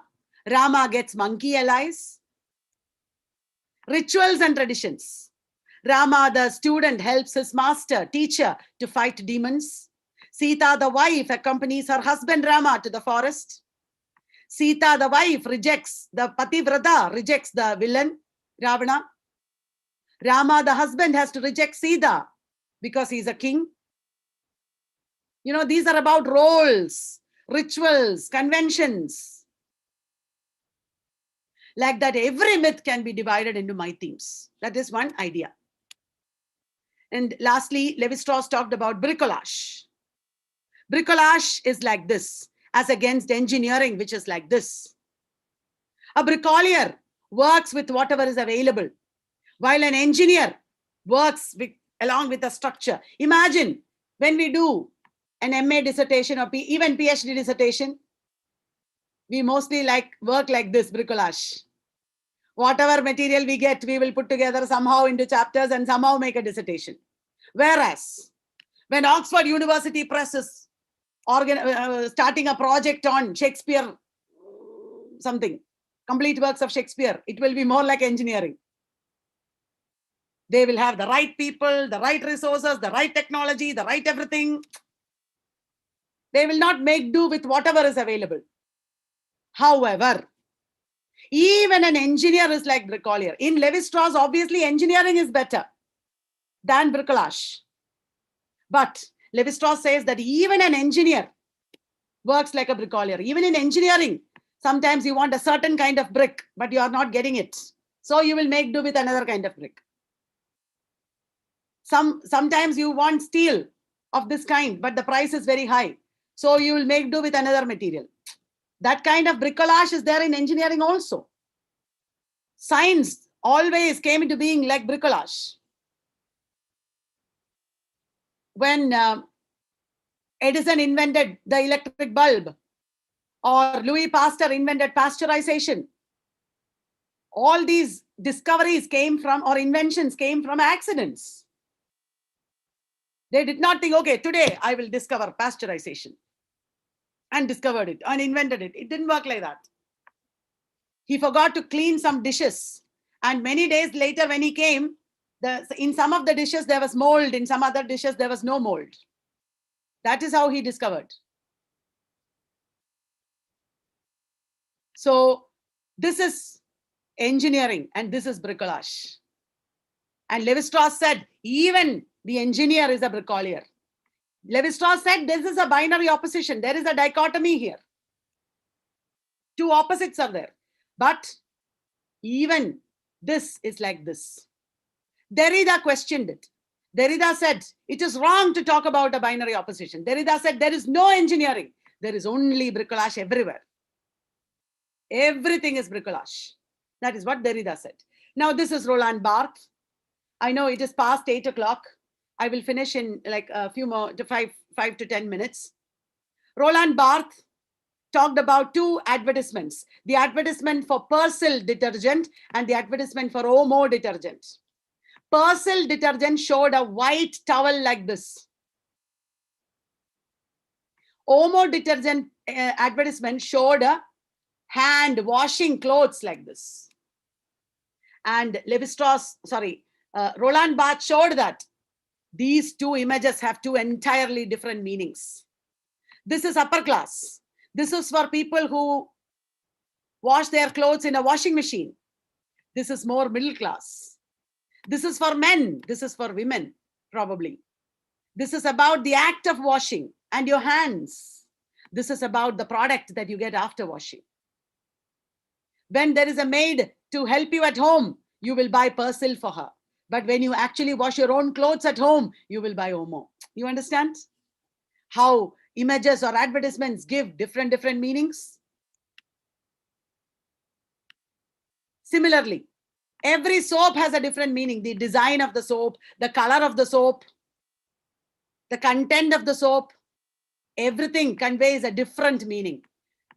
Rama gets monkey allies. Rituals and traditions. Rama, the student, helps his master, teacher, to fight demons. Sita, the wife, accompanies her husband Rama to the forest. Sita, the wife, rejects the Pativrata, rejects the villain, Ravana. Rama, the husband, has to reject Sita because he's a king. You know, these are about roles, rituals, conventions. Like that, every myth can be divided into mythemes. That is one idea. And lastly, Levi-Strauss talked about bricolage. Bricolage is like this, as against engineering, which is like this. A bricklayer works with whatever is available, while an engineer works along with a structure. Imagine when we do an MA dissertation or even PhD dissertation, we mostly work like this, bricolage. Whatever material we get, we will put together somehow into chapters and somehow make a dissertation. Whereas, when Oxford University Press is starting a project on Shakespeare, something, complete works of Shakespeare, it will be more like engineering. They will have the right people, the right resources, the right technology, the right everything. They will not make do with whatever is available. However, even an engineer is like bricklayer. In Levi-Strauss, obviously, engineering is better than bricolage. But Levi-Strauss says that even an engineer works like a bricklayer. Even in engineering, sometimes you want a certain kind of brick, but you are not getting it. So you will make do with another kind of brick. Sometimes you want steel of this kind, but the price is very high. So you will make do with another material. That kind of bricolage is there in engineering also. Science always came into being like bricolage. When Edison invented the electric bulb, or Louis Pasteur invented pasteurization, all these discoveries came from, or inventions came from accidents. They did not think, okay, today I will discover pasteurization, and discovered it and invented it. It didn't work like that. He forgot to clean some dishes. And many days later when he came, in some of the dishes there was mold, in some other dishes there was no mold. That is how he discovered. So this is engineering and this is bricolage. And Levi-Strauss said, even the engineer is a bricklayer. Levi-Strauss said, this is a binary opposition. There is a dichotomy here. Two opposites are there. But even this is like this. Derrida questioned it. Derrida said, it is wrong to talk about a binary opposition. Derrida said, there is no engineering. There is only bricolage everywhere. Everything is bricolage. That is what Derrida said. Now, this is Roland Barthes. I know it is past 8 o'clock. I will finish in like a few more, 5 to 10 minutes. Roland Barthes talked about two advertisements, the advertisement for Persil detergent and the advertisement for Omo detergent. Persil detergent showed a white towel like this. Omo detergent advertisement showed a hand washing clothes like this. And Roland Barthes showed that these two images have two entirely different meanings. This is upper class. This is for people who wash their clothes in a washing machine. This is more middle class. This is for men. This is for women, probably. This is about the act of washing and your hands. This is about the product that you get after washing. When there is a maid to help you at home, you will buy Persil for her. But when you actually wash your own clothes at home, you will buy Omo. You understand how images or advertisements give different meanings? Similarly, every soap has a different meaning. The design of the soap, the color of the soap, the content of the soap, everything conveys a different meaning.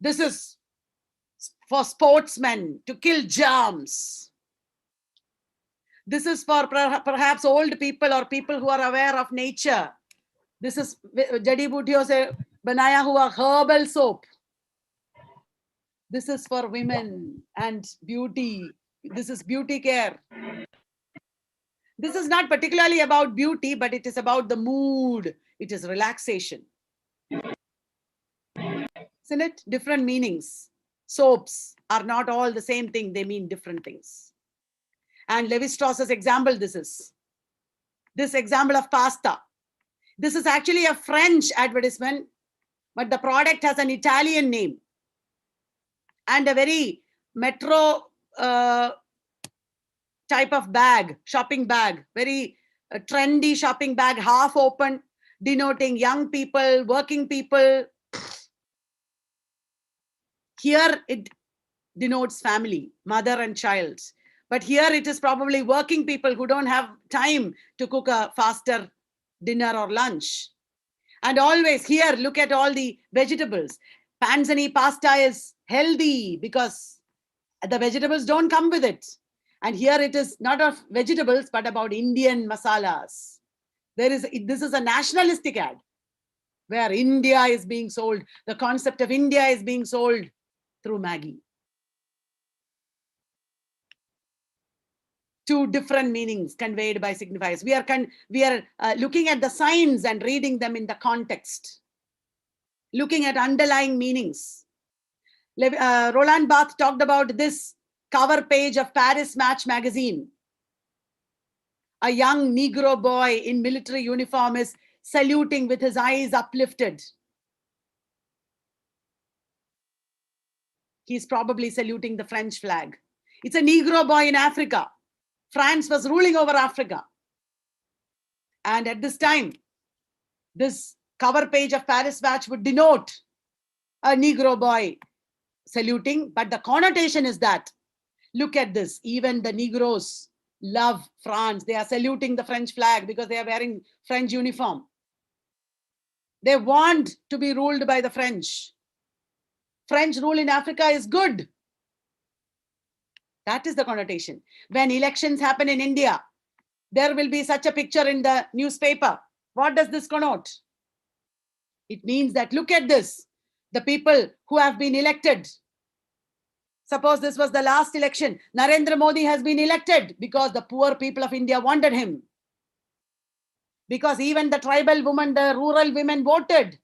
This is for sportsmen to kill germs. This is for perhaps old people or people who are aware of nature. This is Jadi Butiyo se banaya hua herbal soap. This is for women and beauty. This is beauty care. This is not particularly about beauty, but it is about the mood. It is relaxation. Isn't it? Different meanings. Soaps are not all the same thing. They mean different things. And Levi-Strauss's example, this example of pasta. This is actually a French advertisement, but the product has an Italian name. And a very metro type of bag, shopping bag, very trendy shopping bag, half open, denoting young people, working people. Here it denotes family, mother and child. But here it is probably working people who don't have time to cook a faster dinner or lunch. And always here, look at all the vegetables. Panzani pasta is healthy because the vegetables don't come with it. And here it is not of vegetables, but about Indian masalas. This is a nationalistic ad where India is being sold. The concept of India is being sold through Maggi. Two different meanings conveyed by signifiers. We are looking at the signs and reading them in the context, looking at underlying meanings. Roland Barthes talked about this cover page of Paris Match magazine. A young Negro boy in military uniform is saluting with his eyes uplifted. He's probably saluting the French flag. It's a Negro boy in Africa. France was ruling over Africa. And at this time, this cover page of Paris Match would denote a Negro boy saluting, but the connotation is that, look at this, even the Negroes love France. They are saluting the French flag because they are wearing French uniform. They want to be ruled by the French. French rule in Africa is good. That is the connotation. When elections happen in India, there will be such a picture in the newspaper. What does this connote? It means that, look at this, the people who have been elected. Suppose this was the last election. Narendra Modi has been elected because the poor people of India wanted him. Because even the tribal women, the rural women voted.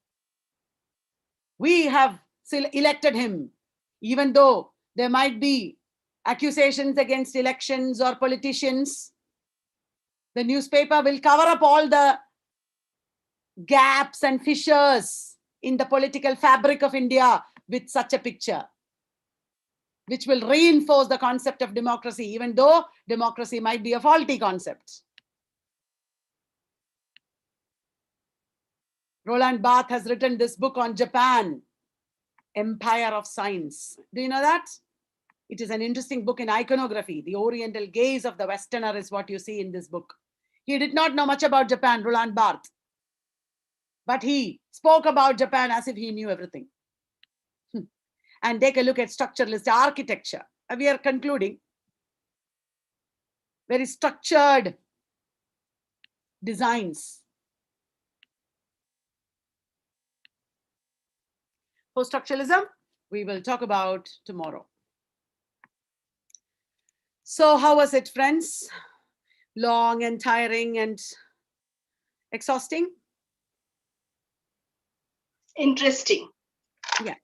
We have elected him, even though there might be accusations against elections or politicians. The newspaper will cover up all the gaps and fissures in the political fabric of India with such a picture, which will reinforce the concept of democracy, even though democracy might be a faulty concept. Roland Barthes has written this book on Japan, Empire of Signs. Do you know that? It is an interesting book in iconography. The Oriental gaze of the Westerner is what you see in this book. He did not know much about Japan, Roland Barthes, but he spoke about Japan as if he knew everything. and take a look at structuralist architecture. We are concluding. Very structured designs. Post-structuralism, we will talk about tomorrow. So how was it, friends? Long and tiring and exhausting? Interesting. Yeah.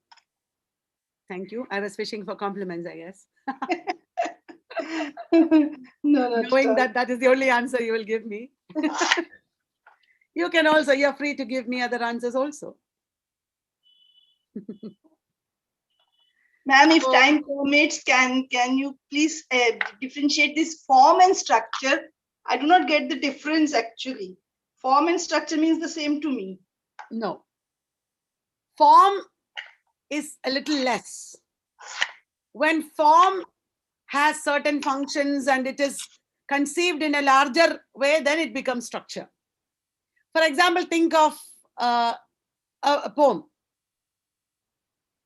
Thank you. I was fishing for compliments, I guess. No, Knowing that that is the only answer you will give me. You can also, you're free to give me other answers also. Ma'am, if time permits, can you please differentiate this form and structure? I do not get the difference actually. Form and structure means the same to me. No. Form is a little less. When form has certain functions and it is conceived in a larger way, then it becomes structure. For example, think of a poem.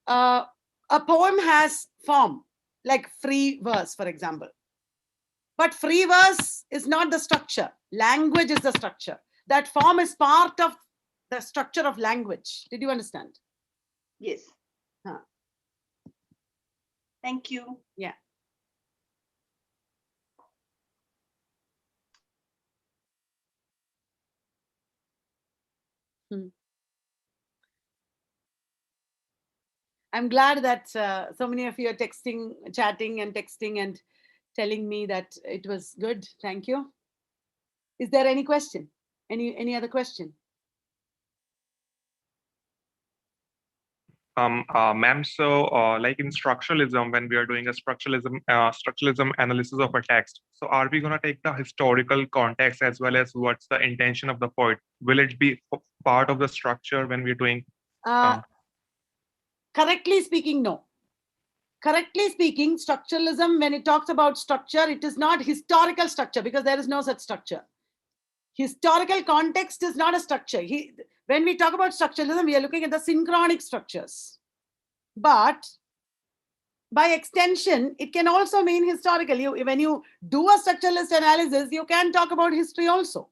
A poem has form, like free verse, for example. But free verse is not the structure. Language is the structure. That form is part of the structure of language. Did you understand? Yes. Huh. Thank you. Yeah. I'm glad that so many of you are texting, chatting and texting and telling me that it was good. Thank you. Is there any question? Any other question? Ma'am, so like in structuralism, when we are doing a structuralism analysis of a text, so are we going to take the historical context as well as what's the intention of the poet? Will it be part of the structure when we're doing? Correctly speaking, no. Correctly speaking, structuralism, when it talks about structure, it is not historical structure because there is no such structure. Historical context is not a structure. When we talk about structuralism, we are looking at the synchronic structures. But by extension, it can also mean historical. When you do a structuralist analysis, you can talk about history also.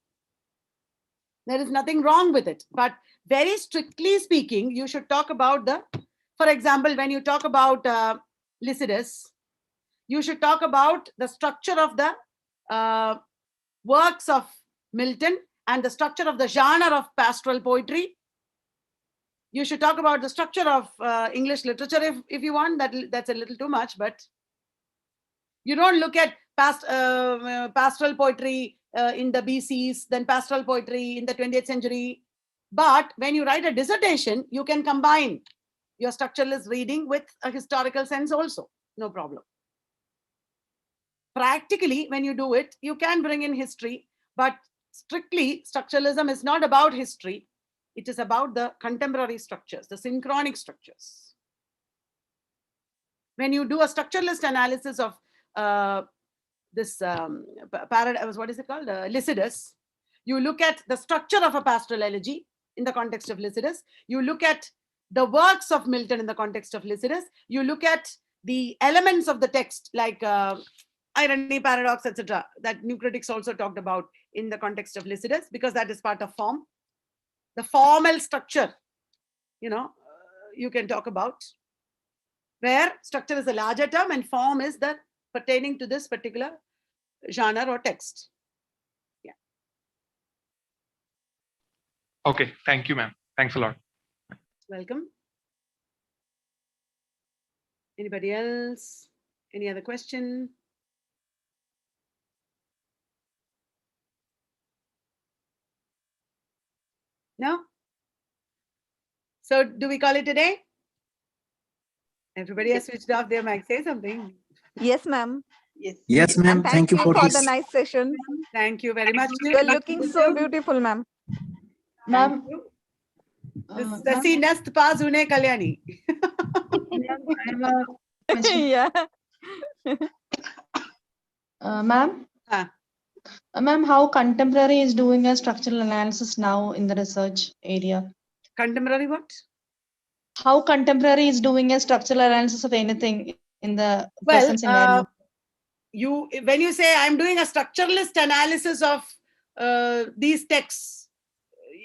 There is nothing wrong with it. But very strictly speaking, you should talk about for example, when you talk about Lycidas, you should talk about the structure of the works of Milton and the structure of the genre of pastoral poetry. You should talk about the structure of English literature if you want. That's a little too much, but you don't look at pastoral poetry in the BCs, then pastoral poetry in the 20th century. But when you write a dissertation, you can combine your structuralist reading with a historical sense also. No problem. Practically, when you do it, you can bring in history, but strictly, structuralism is not about history. It is about the contemporary structures, the synchronic structures. When you do a structuralist analysis of this what is it called? Lycidas, you look at the structure of a pastoral elegy in the context of Lycidas. You look at the works of Milton in the context of Lycidas. You look at the elements of the text like irony, paradox, etc. that new critics also talked about in the context of Lycidas, because that is part of form. The formal structure, you can talk about, where structure is a larger term and form is the pertaining to this particular genre or text. Yeah. Okay, thank you, ma'am. Thanks a lot. Welcome. Anybody else? Any other question? No? So do we call it a day? Everybody has switched off their mic. Say something. Yes, ma'am. Yes, ma'am. Thank you for the this. nice session. Thank you very much. You are looking so beautiful, ma'am. Ma'am. Sasi nast pazune Kalyani. Yeah. Ma'am? Ma'am, how contemporary is doing a structural analysis now in the research area? Contemporary what? how contemporary is doing a structural analysis of anything in the Well, present scenario? when you say I'm doing a structuralist analysis of these texts,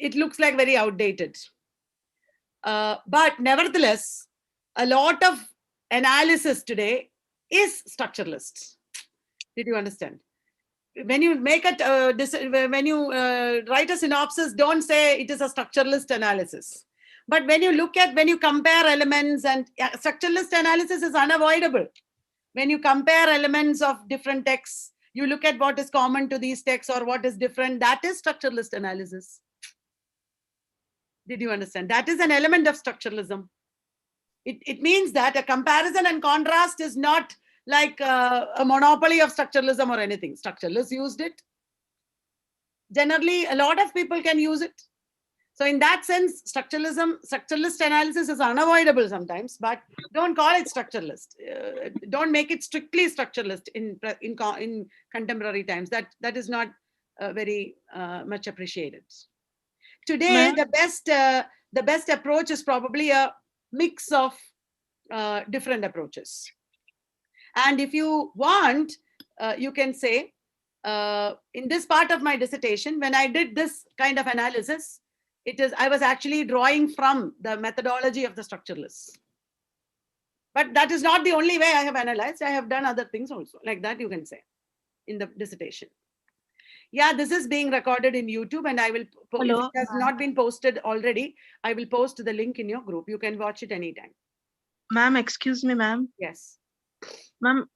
it looks like very outdated. But nevertheless, a lot of analysis today is structuralist. Did you understand? When you make when you write a synopsis, don't say it is a structuralist analysis. But when you compare elements, and structuralist analysis is unavoidable. When you compare elements of different texts, you look at what is common to these texts or what is different. That is structuralist analysis. Did you understand? That is an element of structuralism. It means that a comparison and contrast is not like a monopoly of structuralism or anything. Structuralists used it. Generally, a lot of people can use it. So in that sense, structuralist analysis is unavoidable sometimes, but don't call it structuralist. Don't make it strictly structuralist in contemporary times. That is not very much appreciated. Today, the best approach is probably a mix of different approaches. And if you want, you can say, in this part of my dissertation, when I did this kind of analysis, I was actually drawing from the methodology of the structuralists. But that is not the only way I have analyzed. I have done other things also, like that you can say, in the dissertation. Yeah, this is being recorded in YouTube, and I will, if it has not been posted already, I will post the link in your group. You can watch it anytime. Ma'am, excuse me, ma'am. Yes. Ma'am,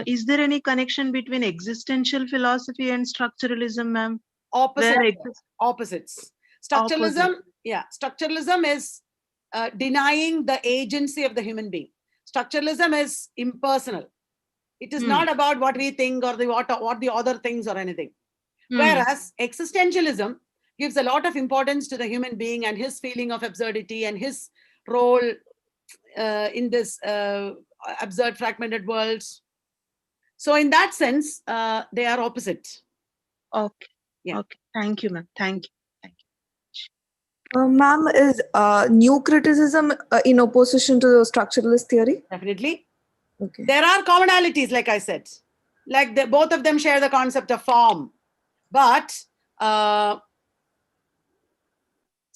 is there any connection between existential philosophy and structuralism, ma'am? Opposites. Structuralism, structuralism is denying the agency of the human being. Structuralism is impersonal. It is not about what we think or what the other thinks or anything. Whereas existentialism gives a lot of importance to the human being and his feeling of absurdity and his role in this absurd fragmented world. So in that sense, they are opposite. Okay. Yeah. Okay. Thank you, ma'am. Thank you. Ma'am, is new criticism in opposition to the structuralist theory? Definitely. Okay. There are commonalities, like I said. Like both of them share the concept of form. But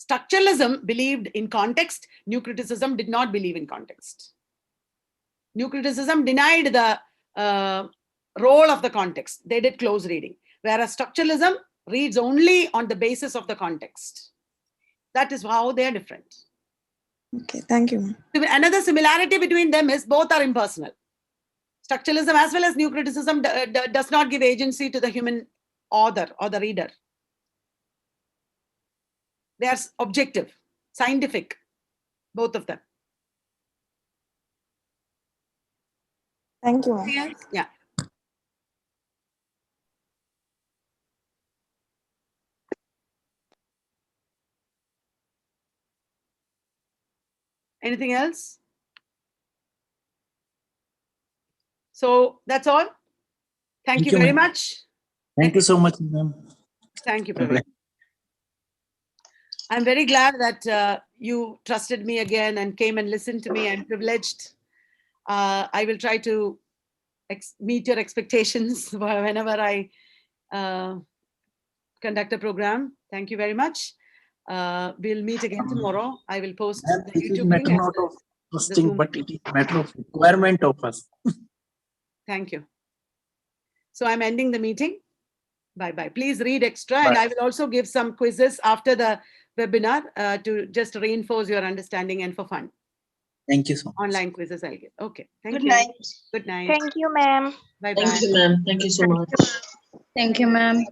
structuralism believed in context. New criticism did not believe in context. New criticism denied the role of the context. They did close reading. Whereas structuralism reads only on the basis of the context. That is how they are different. Okay, thank you. Another similarity between them is both are impersonal. Structuralism as well as new criticism does not give agency to the human author or the reader. They are objective, scientific, both of them. Thank you, ma'am. Yeah. Anything else? So that's all. Thank you very much. Thank you so much, ma'am. Thank you, Praveen. I'm very glad that you trusted me again and came and listened to me. I'm privileged. I will try to meet your expectations whenever I conduct a program. Thank you very much. We'll meet again tomorrow. I will post the YouTube link. It is matter of posting, but it is matter of requirement of us. Thank you. So I'm ending the meeting. Bye-bye. Please read extra. And I will also give some quizzes after the webinar to just reinforce your understanding and for fun. Thank you so much. Online quizzes I'll give. Okay. Thank you. Good night. Good night. Thank you, ma'am. Bye-bye. Thank you, ma'am. Thank you so much. Thank you, ma'am.